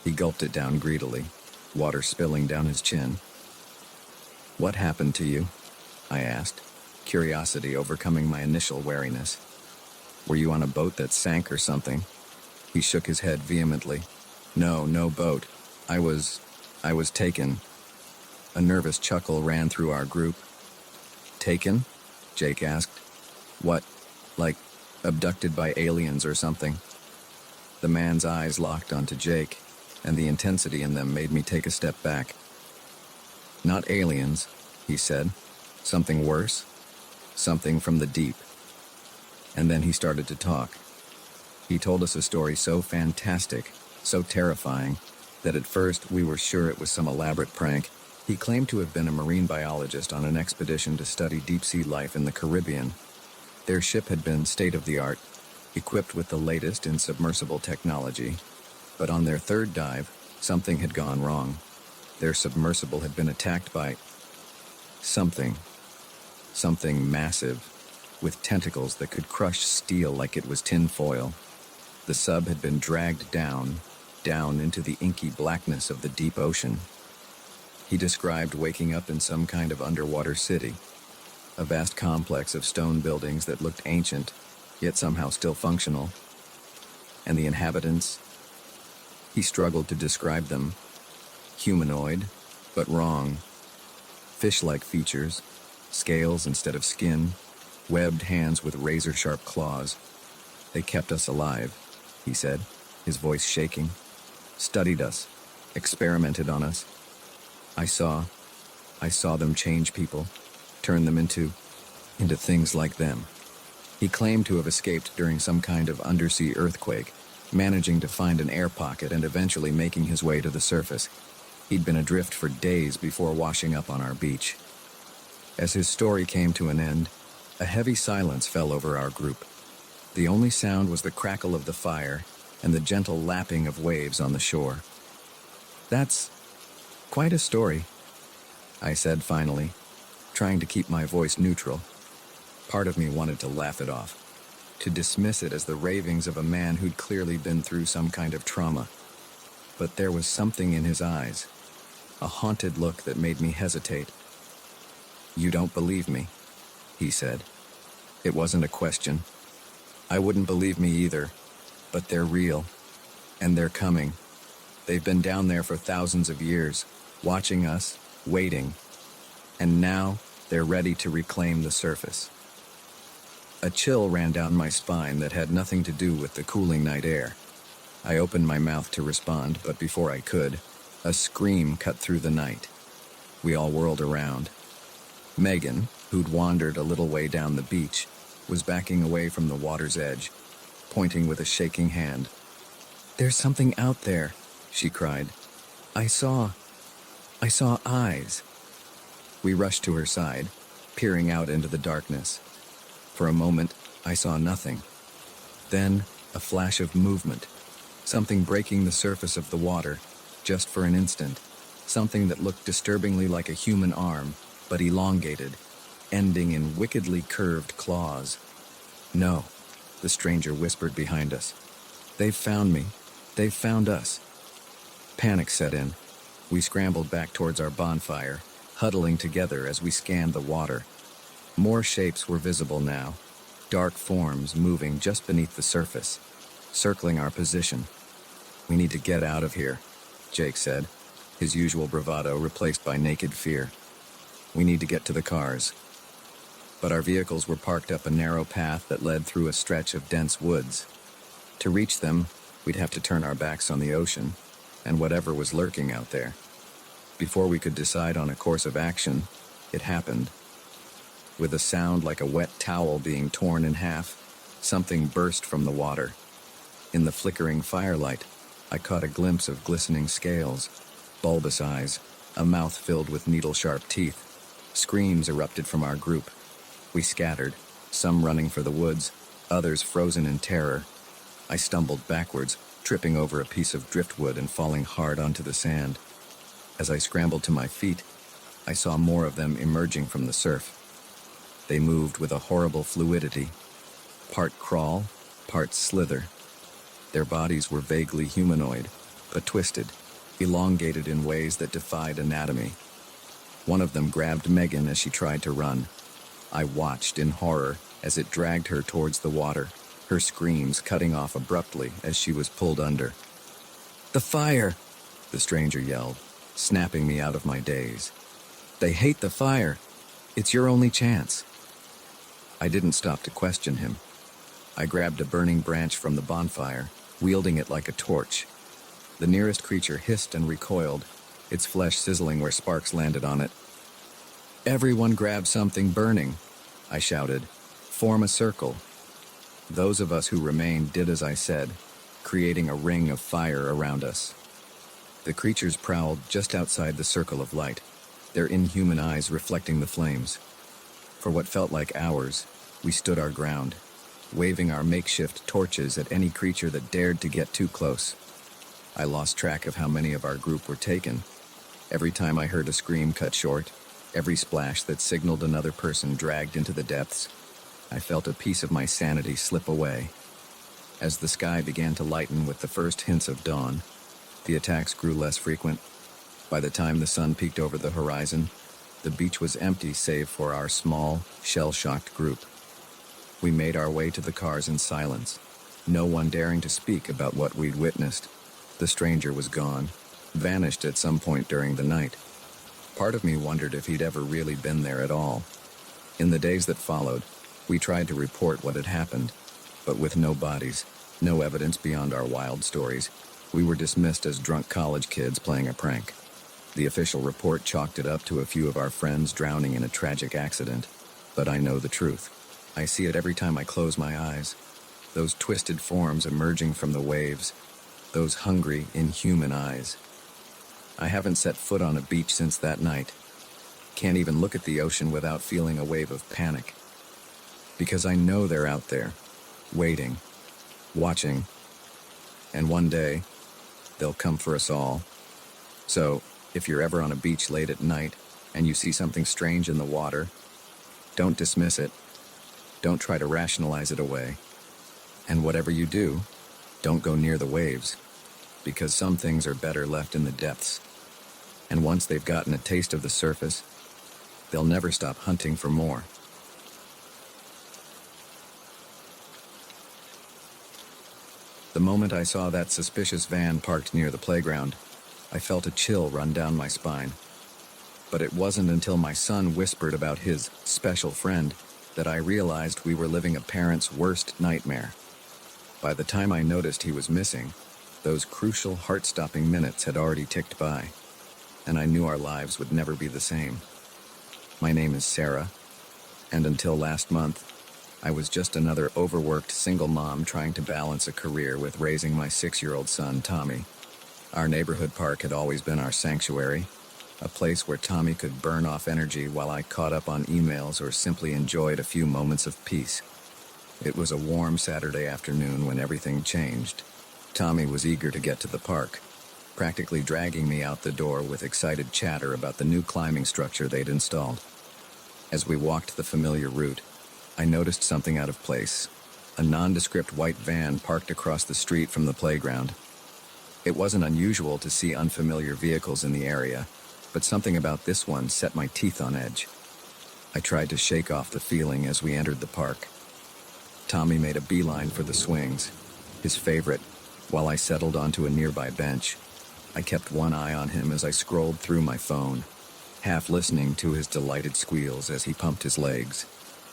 He gulped it down greedily, water spilling down his chin. "What happened to you?" I asked, curiosity overcoming my initial wariness. "Were you on a boat that sank or something?" He shook his head vehemently. No boat. I was taken." A nervous chuckle ran through our group. "Taken?" Jake asked. "What, like abducted by aliens or something?" The man's eyes locked onto Jake, and the intensity in them made me take a step back. "Not aliens," he said. "Something worse? Something from the deep." And then he started to talk. He told us a story so fantastic, so terrifying, that at first we were sure it was some elaborate prank. He claimed to have been a marine biologist on an expedition to study deep-sea life in the Caribbean. Their ship had been state-of-the-art, equipped with the latest in submersible technology. But on their third dive, something had gone wrong. Their submersible had been attacked by something massive, with tentacles that could crush steel like it was tin foil. The sub had been dragged down into the inky blackness of the deep ocean. He described waking up in some kind of underwater city, a vast complex of stone buildings that looked ancient, yet somehow still functional. And the inhabitants? He struggled to describe them. Humanoid, but wrong. Fish-like features, scales instead of skin, webbed hands with razor-sharp claws. They kept us alive, he said, his voice shaking. Studied us, experimented on us. I saw them change people, turn them into things like them. He claimed to have escaped during some kind of undersea earthquake, managing to find an air pocket and eventually making his way to the surface. He'd been adrift for days before washing up on our beach. As his story came to an end, a heavy silence fell over our group. The only sound was the crackle of the fire and the gentle lapping of waves on the shore. "That's quite a story," I said finally, trying to keep my voice neutral. Part of me wanted to laugh it off, to dismiss it as the ravings of a man who'd clearly been through some kind of trauma. But there was something in his eyes, a haunted look that made me hesitate. "You don't believe me," he said. It wasn't a question. I wouldn't believe me either, but they're real, and they're coming. They've been down there for thousands of years, watching us, waiting. And now, they're ready to reclaim the surface. A chill ran down my spine that had nothing to do with the cooling night air. I opened my mouth to respond, but before I could, a scream cut through the night. We all whirled around. Megan, who'd wandered a little way down the beach, was backing away from the water's edge, pointing with a shaking hand. "There's something out there," she cried. I saw eyes." We rushed to her side, peering out into the darkness. For a moment, I saw nothing. Then, a flash of movement. Something breaking the surface of the water, just for an instant. Something that looked disturbingly like a human arm, but elongated, ending in wickedly curved claws. "No," the stranger whispered behind us. "They've found me. They've found us." Panic set in. We scrambled back towards our bonfire, huddling together as we scanned the water. More shapes were visible now, dark forms moving just beneath the surface, circling our position. "We need to get out of here," Jake said, his usual bravado replaced by naked fear. "We need to get to the cars." But our vehicles were parked up a narrow path that led through a stretch of dense woods. To reach them, we'd have to turn our backs on the ocean and whatever was lurking out there. Before we could decide on a course of action, it happened. With a sound like a wet towel being torn in half, something burst from the water. In the flickering firelight, I caught a glimpse of glistening scales, bulbous eyes, a mouth filled with needle-sharp teeth. Screams erupted from our group. We scattered, some running for the woods, others frozen in terror. I stumbled backwards, tripping over a piece of driftwood and falling hard onto the sand. As I scrambled to my feet, I saw more of them emerging from the surf. They moved with a horrible fluidity, part crawl, part slither. Their bodies were vaguely humanoid, but twisted, elongated in ways that defied anatomy. One of them grabbed Megan as she tried to run. I watched in horror as it dragged her towards the water, her screams cutting off abruptly as she was pulled under. "The fire!" the stranger yelled, snapping me out of my daze. "They hate the fire. It's your only chance." I didn't stop to question him. I grabbed a burning branch from the bonfire, wielding it like a torch. The nearest creature hissed and recoiled, its flesh sizzling where sparks landed on it. "Everyone grab something burning," I shouted. "Form a circle." Those of us who remained did as I said, creating a ring of fire around us. The creatures prowled just outside the circle of light, their inhuman eyes reflecting the flames. For what felt like hours, we stood our ground, waving our makeshift torches at any creature that dared to get too close. I lost track of how many of our group were taken. Every time I heard a scream cut short, every splash that signaled another person dragged into the depths, I felt a piece of my sanity slip away. As the sky began to lighten with the first hints of dawn, the attacks grew less frequent. By the time the sun peeked over the horizon, the beach was empty save for our small, shell-shocked group. We made our way to the cars in silence, no one daring to speak about what we'd witnessed. The stranger was gone, vanished at some point during the night. Part of me wondered if he'd ever really been there at all. In the days that followed, we tried to report what had happened, but with no bodies, no evidence beyond our wild stories, we were dismissed as drunk college kids playing a prank. The official report chalked it up to a few of our friends drowning in a tragic accident, but I know the truth. I see it every time I close my eyes. Those twisted forms emerging from the waves, those hungry, inhuman eyes. I haven't set foot on a beach since that night. Can't even look at the ocean without feeling a wave of panic. Because I know they're out there, waiting, watching, and one day, they'll come for us all. So, if you're ever on a beach late at night and you see something strange in the water, don't dismiss it. Don't try to rationalize it away. And whatever you do, don't go near the waves, because some things are better left in the depths. And once they've gotten a taste of the surface, they'll never stop hunting for more. The moment I saw that suspicious van parked near the playground, I felt a chill run down my spine. But it wasn't until my son whispered about his special friend that I realized we were living a parent's worst nightmare. By the time I noticed he was missing, those crucial heart-stopping minutes had already ticked by, and I knew our lives would never be the same. My name is Sarah, and until last month, I was just another overworked single mom trying to balance a career with raising my 6-year-old son, Tommy. Our neighborhood park had always been our sanctuary, a place where Tommy could burn off energy while I caught up on emails or simply enjoyed a few moments of peace. It was a warm Saturday afternoon when everything changed. Tommy was eager to get to the park, practically dragging me out the door with excited chatter about the new climbing structure they'd installed. As we walked the familiar route, I noticed something out of place. A nondescript white van parked across the street from the playground. It wasn't unusual to see unfamiliar vehicles in the area, but something about this one set my teeth on edge. I tried to shake off the feeling as we entered the park. Tommy made a beeline for the swings, his favorite, while I settled onto a nearby bench. I kept one eye on him as I scrolled through my phone, half listening to his delighted squeals as he pumped his legs,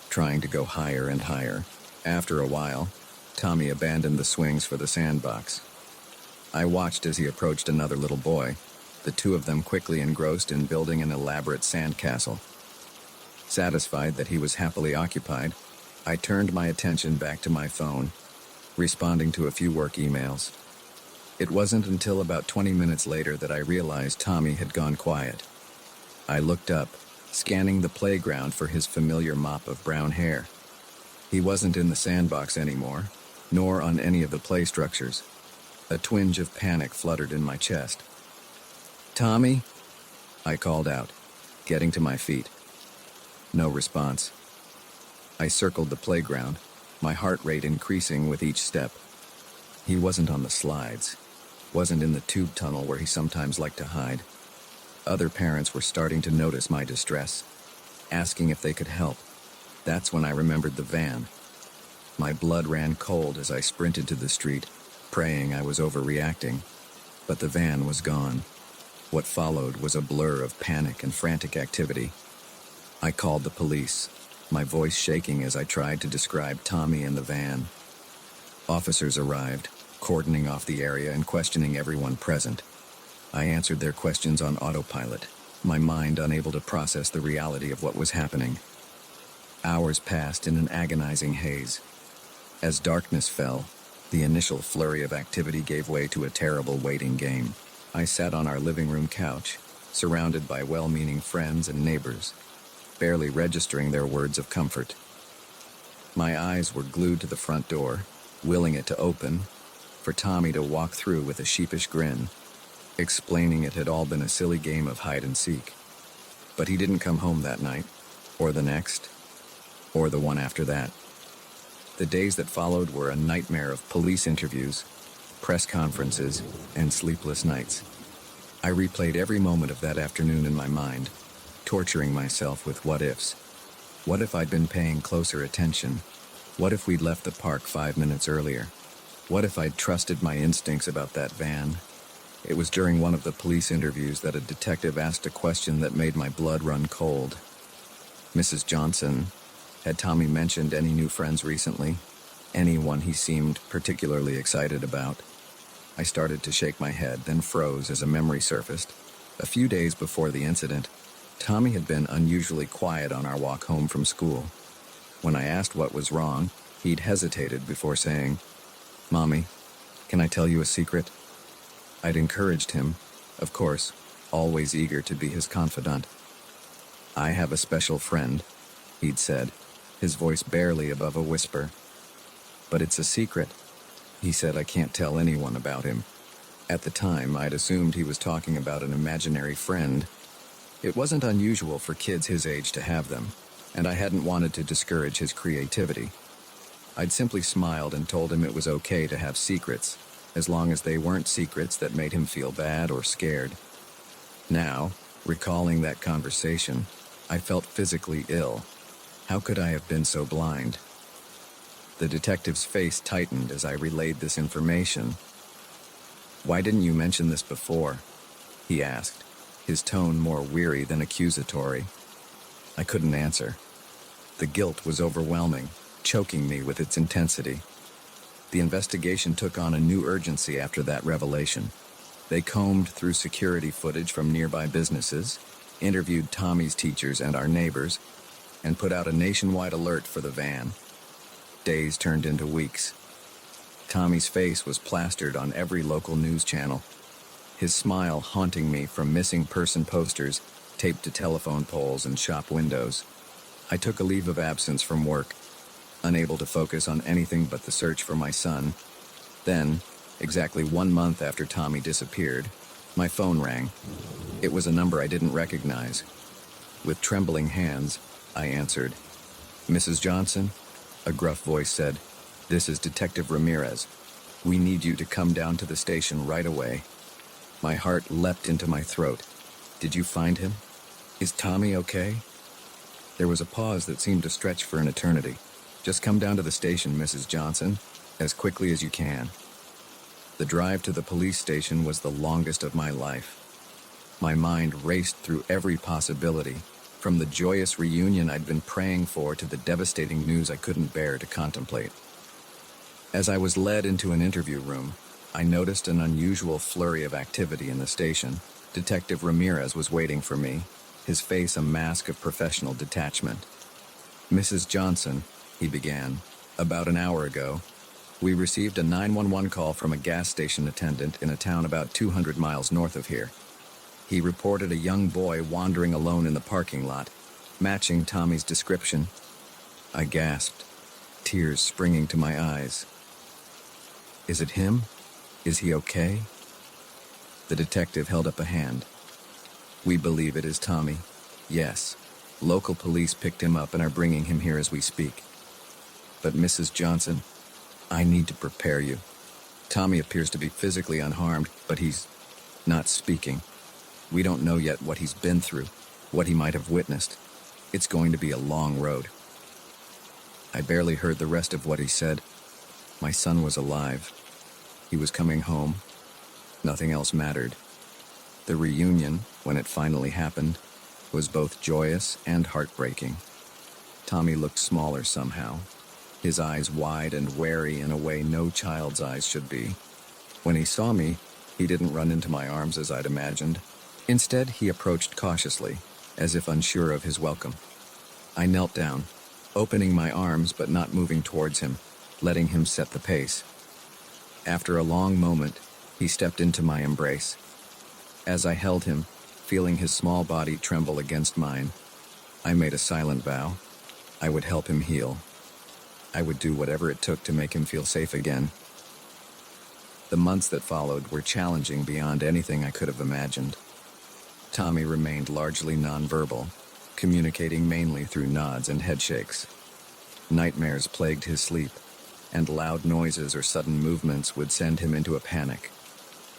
trying to go higher and higher. After a while, Tommy abandoned the swings for the sandbox. I watched as he approached another little boy, the two of them quickly engrossed in building an elaborate sandcastle. Satisfied that he was happily occupied, I turned my attention back to my phone, responding to a few work emails. It wasn't until about 20 minutes later that I realized Tommy had gone quiet. I looked up, scanning the playground for his familiar mop of brown hair. He wasn't in the sandbox anymore, nor on any of the play structures. A twinge of panic fluttered in my chest. "Tommy?" I called out, getting to my feet. No response. I circled the playground, my heart rate increasing with each step. He wasn't on the slides, wasn't in the tube tunnel where he sometimes liked to hide. Other parents were starting to notice my distress, asking if they could help. That's when I remembered the van. My blood ran cold as I sprinted to the street, praying I was overreacting. But the van was gone. What followed was a blur of panic and frantic activity. I called the police, my voice shaking as I tried to describe Tommy and the van. Officers arrived, cordoning off the area and questioning everyone present. I answered their questions on autopilot, my mind unable to process the reality of what was happening. Hours passed in an agonizing haze. As darkness fell, the initial flurry of activity gave way to a terrible waiting game. I sat on our living room couch, surrounded by well-meaning friends and neighbors, barely registering their words of comfort. My eyes were glued to the front door, willing it to open, for Tommy to walk through with a sheepish grin, explaining it had all been a silly game of hide and seek. But he didn't come home that night, or the next, or the one after that. The days that followed were a nightmare of police interviews, press conferences, and sleepless nights. I replayed every moment of that afternoon in my mind, torturing myself with what-ifs. What if I'd been paying closer attention? What if we'd left the park 5 minutes earlier? What if I'd trusted my instincts about that van? It was during one of the police interviews that a detective asked a question that made my blood run cold. "Mrs. Johnson, had Tommy mentioned any new friends recently? Anyone he seemed particularly excited about?" I started to shake my head, then froze as a memory surfaced. A few days before the incident, Tommy had been unusually quiet on our walk home from school. When I asked what was wrong, he'd hesitated before saying, "Mommy, can I tell you a secret?" I'd encouraged him, of course, always eager to be his confidant. "I have a special friend," he'd said, his voice barely above a whisper. "But it's a secret." He said I can't tell anyone about him. At the time, I'd assumed he was talking about an imaginary friend. It wasn't unusual for kids his age to have them, and I hadn't wanted to discourage his creativity. I'd simply smiled and told him it was okay to have secrets, as long as they weren't secrets that made him feel bad or scared. Now, recalling that conversation, I felt physically ill. How could I have been so blind? The detective's face tightened as I relayed this information. "Why didn't you mention this before?" he asked, his tone more weary than accusatory. I couldn't answer. The guilt was overwhelming, choking me with its intensity. The investigation took on a new urgency after that revelation. They combed through security footage from nearby businesses, interviewed Tommy's teachers and our neighbors, and put out a nationwide alert for the van. Days turned into weeks. Tommy's face was plastered on every local news channel, his smile haunting me from missing person posters taped to telephone poles and shop windows. I took a leave of absence from work, unable to focus on anything but the search for my son. Then, exactly 1 month after Tommy disappeared, my phone rang. It was a number I didn't recognize. With trembling hands, I answered. "Mrs. Johnson?" A gruff voice said. "This is Detective Ramirez. We need you to come down to the station right away." My heart leapt into my throat. "Did you find him? Is Tommy okay?" There was a pause that seemed to stretch for an eternity. "Just come down to the station, Mrs. Johnson, as quickly as you can." The drive to the police station was the longest of my life. My mind raced through every possibility, from the joyous reunion I'd been praying for to the devastating news I couldn't bear to contemplate. As I was led into an interview room, I noticed an unusual flurry of activity in the station. Detective Ramirez was waiting for me, his face a mask of professional detachment. "Mrs. Johnson," he began, "about an hour ago, we received a 911 call from a gas station attendant in a town about 200 miles north of here. He reported a young boy wandering alone in the parking lot, matching Tommy's description." I gasped, tears springing to my eyes. "Is it him? Is he okay?" The detective held up a hand. "We believe it is Tommy. Yes. Local police picked him up and are bringing him here as we speak. But Mrs. Johnson, I need to prepare you. Tommy appears to be physically unharmed, but he's not speaking. We don't know yet what he's been through, what he might have witnessed. It's going to be a long road." I barely heard the rest of what he said. My son was alive. He was coming home. Nothing else mattered. The reunion, when it finally happened, was both joyous and heartbreaking. Tommy looked smaller somehow, his eyes wide and wary in a way no child's eyes should be. When he saw me, he didn't run into my arms as I'd imagined. Instead, he approached cautiously, as if unsure of his welcome. I knelt down, opening my arms but not moving towards him, letting him set the pace. After a long moment, he stepped into my embrace. As I held him, feeling his small body tremble against mine, I made a silent vow. I would help him heal. I would do whatever it took to make him feel safe again. The months that followed were challenging beyond anything I could have imagined. Tommy remained largely nonverbal, communicating mainly through nods and headshakes. Nightmares plagued his sleep, and loud noises or sudden movements would send him into a panic.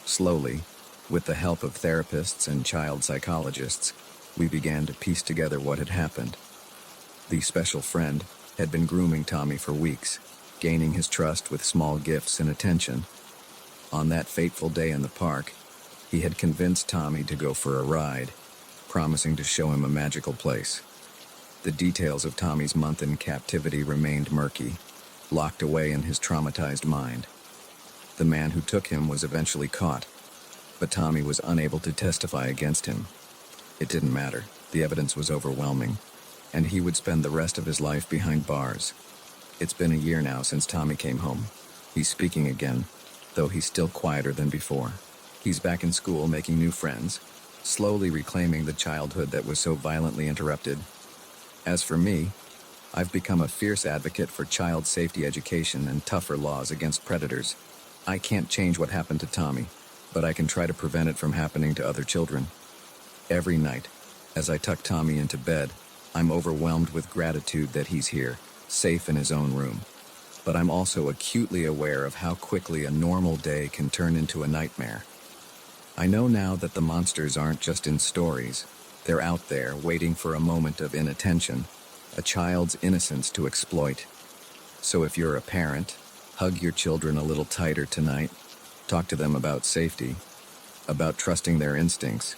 Slowly, with the help of therapists and child psychologists, we began to piece together what had happened. The special friend had been grooming Tommy for weeks, gaining his trust with small gifts and attention. On that fateful day in the park, he had convinced Tommy to go for a ride, promising to show him a magical place. The details of Tommy's month in captivity remained murky, locked away in his traumatized mind. The man who took him was eventually caught, but Tommy was unable to testify against him. It didn't matter. The evidence was overwhelming, and he would spend the rest of his life behind bars. It's been a year now since Tommy came home. He's speaking again, though he's still quieter than before. He's back in school making new friends, slowly reclaiming the childhood that was so violently interrupted. As for me, I've become a fierce advocate for child safety education and tougher laws against predators. I can't change what happened to Tommy, but I can try to prevent it from happening to other children. Every night, as I tuck Tommy into bed, I'm overwhelmed with gratitude that he's here, safe in his own room. But I'm also acutely aware of how quickly a normal day can turn into a nightmare. I know now that the monsters aren't just in stories. They're out there waiting for a moment of inattention, a child's innocence to exploit. So if you're a parent, hug your children a little tighter tonight. Talk to them about safety, about trusting their instincts.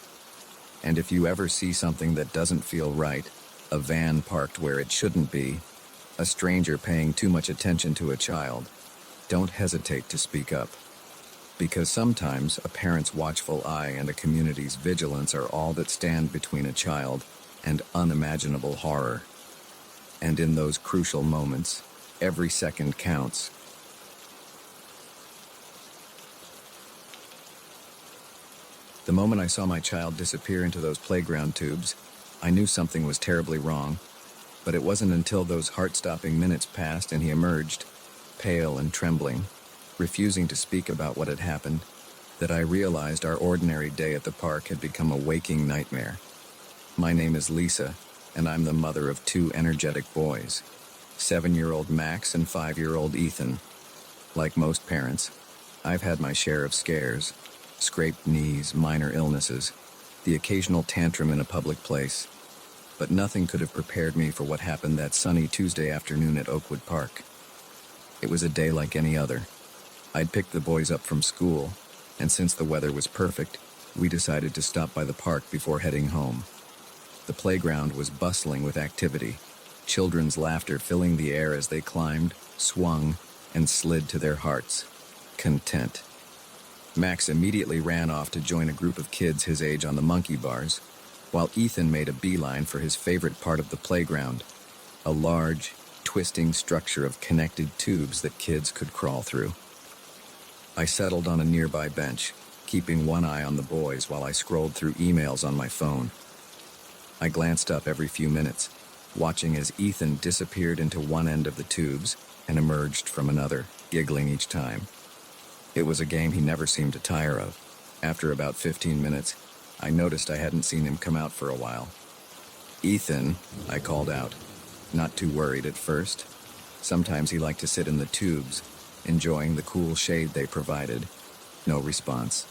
And if you ever see something that doesn't feel right, a van parked where it shouldn't be, a stranger paying too much attention to a child, don't hesitate to speak up. Because sometimes a parent's watchful eye and a community's vigilance are all that stand between a child and unimaginable horror. And in those crucial moments, every second counts. The moment I saw my child disappear into those playground tubes, I knew something was terribly wrong. But it wasn't until those heart-stopping minutes passed and he emerged, pale and trembling, refusing to speak about what had happened, that I realized our ordinary day at the park had become a waking nightmare. My name is Lisa, and I'm the mother of two energetic boys, 7-year-old Max and 5-year-old Ethan. Like most parents, I've had my share of scares, scraped knees, minor illnesses, the occasional tantrum in a public place, but nothing could have prepared me for what happened that sunny Tuesday afternoon at Oakwood Park. It was a day like any other. I'd picked the boys up from school, and since the weather was perfect, we decided to stop by the park before heading home. The playground was bustling with activity, children's laughter filling the air as they climbed, swung, and slid to their hearts' content. Max immediately ran off to join a group of kids his age on the monkey bars, while Ethan made a beeline for his favorite part of the playground, a large, twisting structure of connected tubes that kids could crawl through. I settled on a nearby bench, keeping one eye on the boys while I scrolled through emails on my phone. I glanced up every few minutes, watching as Ethan disappeared into one end of the tubes and emerged from another, giggling each time. It was a game he never seemed to tire of. After about 15 minutes, I noticed I hadn't seen him come out for a while. "Ethan," I called out, not too worried at first. Sometimes he liked to sit in the tubes, enjoying the cool shade they provided. No response.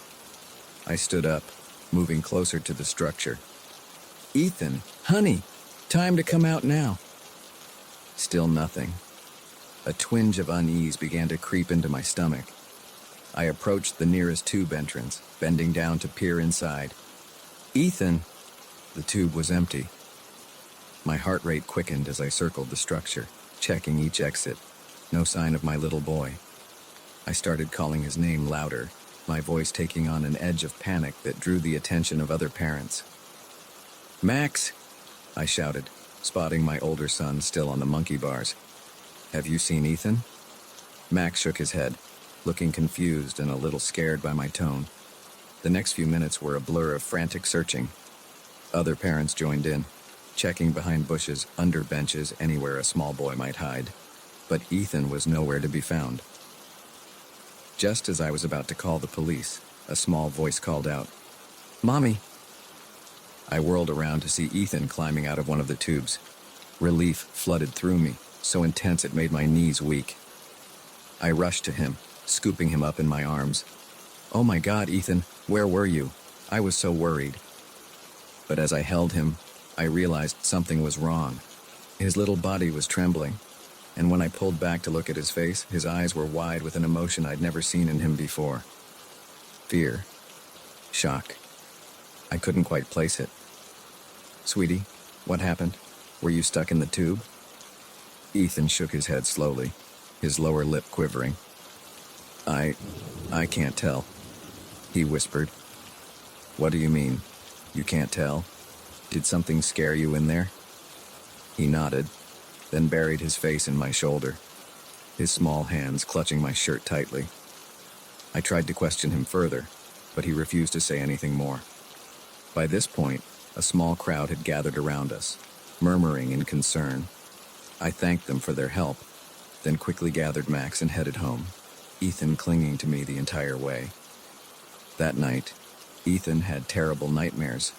I stood up, moving closer to the structure. "Ethan, honey, time to come out now." Still nothing. A twinge of unease began to creep into my stomach. I approached the nearest tube entrance, bending down to peer inside. "Ethan!" The tube was empty. My heart rate quickened as I circled the structure, checking each exit. No sign of my little boy. I started calling his name louder, my voice taking on an edge of panic that drew the attention of other parents. "Max!" I shouted, spotting my older son still on the monkey bars. "Have you seen Ethan?" Max shook his head, looking confused and a little scared by my tone. The next few minutes were a blur of frantic searching. Other parents joined in, checking behind bushes, under benches, anywhere a small boy might hide. But Ethan was nowhere to be found. Just as I was about to call the police, a small voice called out, "Mommy!" I whirled around to see Ethan climbing out of one of the tubes. Relief flooded through me, so intense it made my knees weak. I rushed to him, scooping him up in my arms. "Oh my God, Ethan, where were you? I was so worried." But as I held him, I realized something was wrong. His little body was trembling, and when I pulled back to look at his face, his eyes were wide with an emotion I'd never seen in him before. Fear. Shock. I couldn't quite place it. "Sweetie, what happened? Were you stuck in the tube?" Ethan shook his head slowly, his lower lip quivering. I can't tell," he whispered. "What do you mean? You can't tell? Did something scare you in there?" He nodded, then buried his face in my shoulder, his small hands clutching my shirt tightly. I tried to question him further, but he refused to say anything more. By this point, a small crowd had gathered around us, murmuring in concern. I thanked them for their help, then quickly gathered Max and headed home, Ethan clinging to me the entire way. That night, Ethan had terrible nightmares.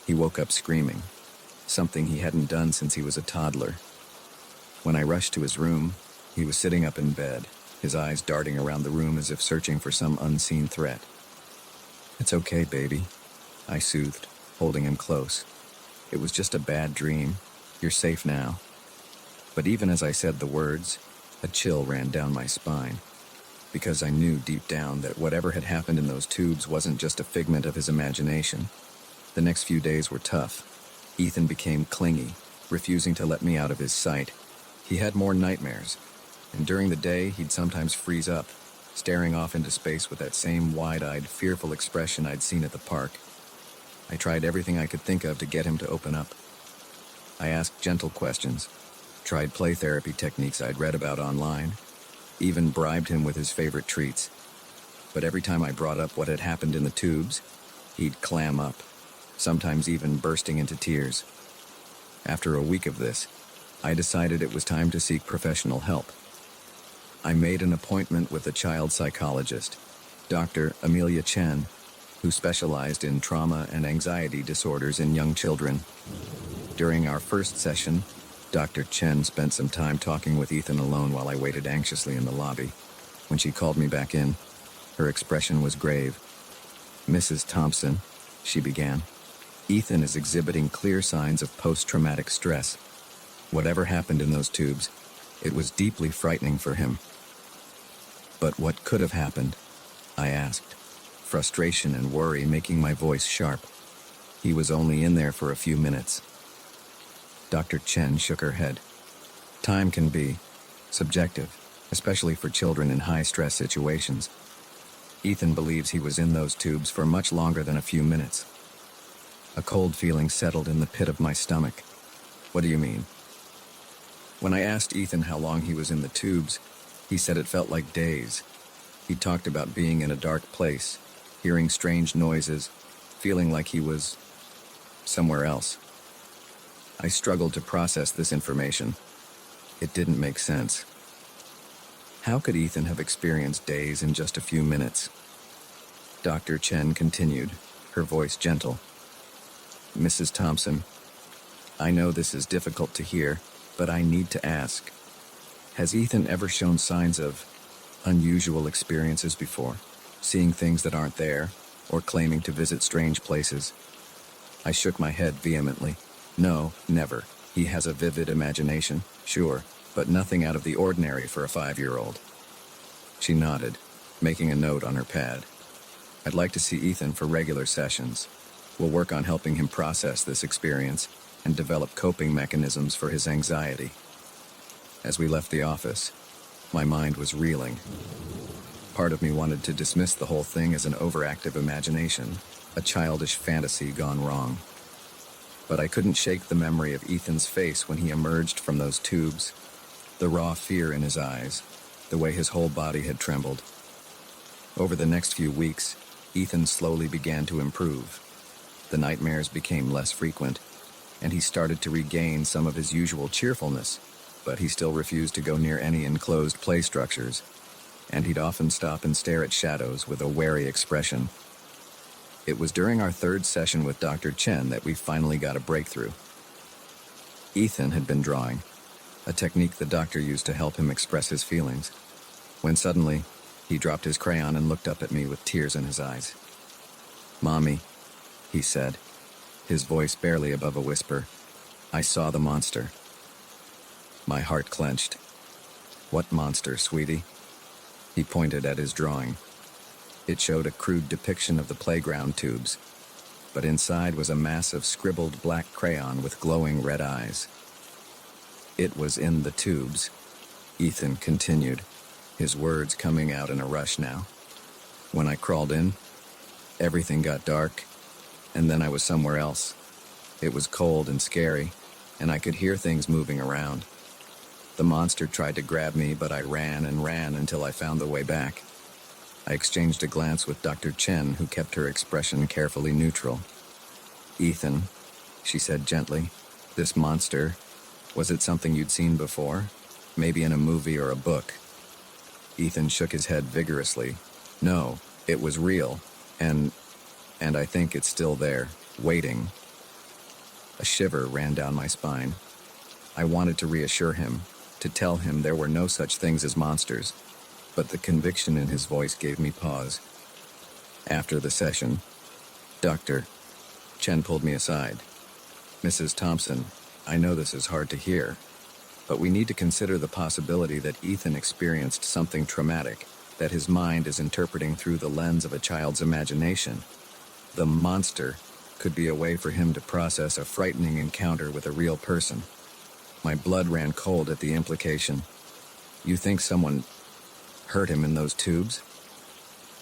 He woke up screaming, something he hadn't done since he was a toddler. When I rushed to his room, he was sitting up in bed, his eyes darting around the room as if searching for some unseen threat. "It's okay, baby," I soothed, holding him close. "It was just a bad dream. You're safe now." But even as I said the words, a chill ran down my spine, because I knew deep down that whatever had happened in those tubes wasn't just a figment of his imagination. The next few days were tough. Ethan became clingy, refusing to let me out of his sight. He had more nightmares, and during the day he'd sometimes freeze up, staring off into space with that same wide-eyed, fearful expression I'd seen at the park. I tried everything I could think of to get him to open up. I asked gentle questions, tried play therapy techniques I'd read about online, even bribed him with his favorite treats. But every time I brought up what had happened in the tubes, he'd clam up, sometimes even bursting into tears. After a week of this, I decided it was time to seek professional help. I made an appointment with a child psychologist, Dr. Amelia Chen, who specialized in trauma and anxiety disorders in young children. During our first session, Dr. Chen spent some time talking with Ethan alone while I waited anxiously in the lobby. When she called me back in, her expression was grave. "Mrs. Thompson," she began, "Ethan is exhibiting clear signs of post-traumatic stress. Whatever happened in those tubes, it was deeply frightening for him." "But what could have happened?" I asked, frustration and worry making my voice sharp. "He was only in there for a few minutes." Dr. Chen shook her head. "Time can be subjective, especially for children in high-stress situations. Ethan believes he was in those tubes for much longer than a few minutes." A cold feeling settled in the pit of my stomach. "What do you mean?" When I asked Ethan how long he was in the tubes, he said it felt like days. He talked about being in a dark place, hearing strange noises, feeling like he was somewhere else. I struggled to process this information. It didn't make sense. How could Ethan have experienced days in just a few minutes? Dr. Chen continued, her voice gentle. "Mrs. Thompson, I know this is difficult to hear, but I need to ask. Has Ethan ever shown signs of unusual experiences before? Seeing things that aren't there, or claiming to visit strange places?" I shook my head vehemently. "No, never. He has a vivid imagination, sure, but nothing out of the ordinary for a 5-year-old. She nodded, making a note on her pad. "I'd like to see Ethan for regular sessions. We'll work on helping him process this experience and develop coping mechanisms for his anxiety." As we left the office, my mind was reeling. Part of me wanted to dismiss the whole thing as an overactive imagination, a childish fantasy gone wrong. But I couldn't shake the memory of Ethan's face when he emerged from those tubes, the raw fear in his eyes, the way his whole body had trembled. Over the next few weeks, Ethan slowly began to improve. The nightmares became less frequent, and he started to regain some of his usual cheerfulness, but he still refused to go near any enclosed play structures, and he'd often stop and stare at shadows with a wary expression. It was during our third session with Dr. Chen that we finally got a breakthrough. Ethan had been drawing, a technique the doctor used to help him express his feelings, when suddenly he dropped his crayon and looked up at me with tears in his eyes. "Mommy," he said, his voice barely above a whisper, "I saw the monster." My heart clenched. "What monster, sweetie?" He pointed at his drawing. It showed a crude depiction of the playground tubes, but inside was a mass of scribbled black crayon with glowing red eyes. "It was in the tubes," Ethan continued, his words coming out in a rush now. "When I crawled in, everything got dark, and then I was somewhere else. It was cold and scary, and I could hear things moving around. The monster tried to grab me, but I ran and ran until I found the way back." I exchanged a glance with Dr. Chen, who kept her expression carefully neutral. "Ethan," she said gently, "this monster, was it something you'd seen before? Maybe in a movie or a book?" Ethan shook his head vigorously. "No, it was real, and I think it's still there, waiting." A shiver ran down my spine. I wanted to reassure him, to tell him there were no such things as monsters, but the conviction in his voice gave me pause. After the session, Dr. Chen pulled me aside. "Mrs. Thompson, I know this is hard to hear, but we need to consider the possibility that Ethan experienced something traumatic that his mind is interpreting through the lens of a child's imagination. The monster could be a way for him to process a frightening encounter with a real person. My blood ran cold at the implication. You think someone hurt him in those tubes?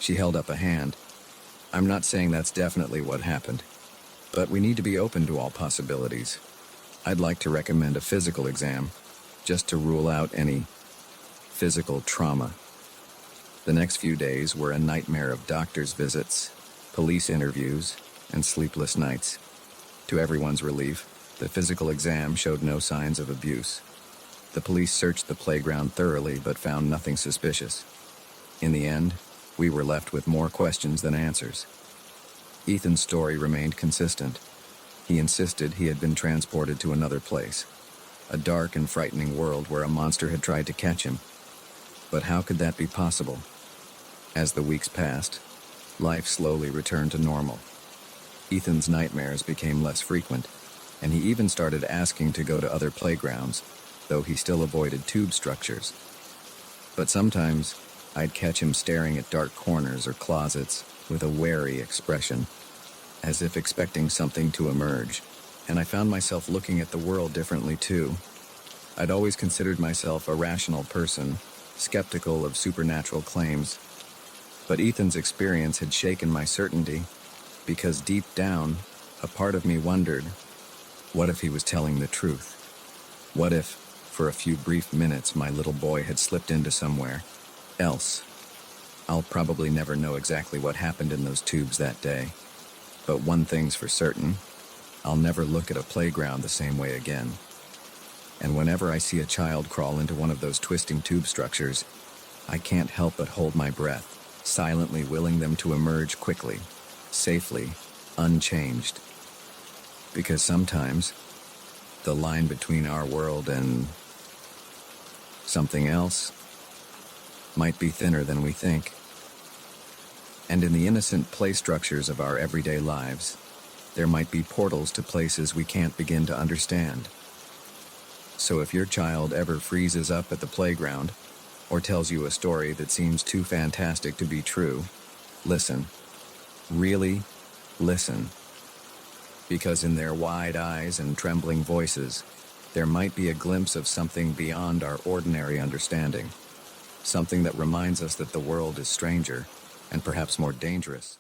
She held up a hand. I'm not saying that's definitely what happened, but we need to be open to all possibilities. I'd like to recommend a physical exam, just to rule out any physical trauma. The next few days were a nightmare of doctor's visits, police interviews, and sleepless nights. To everyone's relief, the physical exam showed no signs of abuse. The police searched the playground thoroughly but found nothing suspicious. In the end, we were left with more questions than answers. Ethan's story remained consistent. He insisted he had been transported to another place, a dark and frightening world where a monster had tried to catch him. But how could that be possible? As the weeks passed, life slowly returned to normal. Ethan's nightmares became less frequent, and he even started asking to go to other playgrounds, though he still avoided tube structures. But sometimes, I'd catch him staring at dark corners or closets with a wary expression, as if expecting something to emerge, and I found myself looking at the world differently too. I'd always considered myself a rational person, skeptical of supernatural claims, but Ethan's experience had shaken my certainty, because deep down, a part of me wondered, what if he was telling the truth? What if, for a few brief minutes, my little boy had slipped into somewhere else? I'll probably never know exactly what happened in those tubes that day, but one thing's for certain, I'll never look at a playground the same way again. And whenever I see a child crawl into one of those twisting tube structures, I can't help but hold my breath, silently willing them to emerge quickly, safely, unchanged. Because sometimes, the line between our world and something else might be thinner than we think. And in the innocent play structures of our everyday lives, there might be portals to places we can't begin to understand. So if your child ever freezes up at the playground, or tells you a story that seems too fantastic to be true, listen. Really listen. Because in their wide eyes and trembling voices, there might be a glimpse of something beyond our ordinary understanding. Something that reminds us that the world is stranger, and perhaps more dangerous,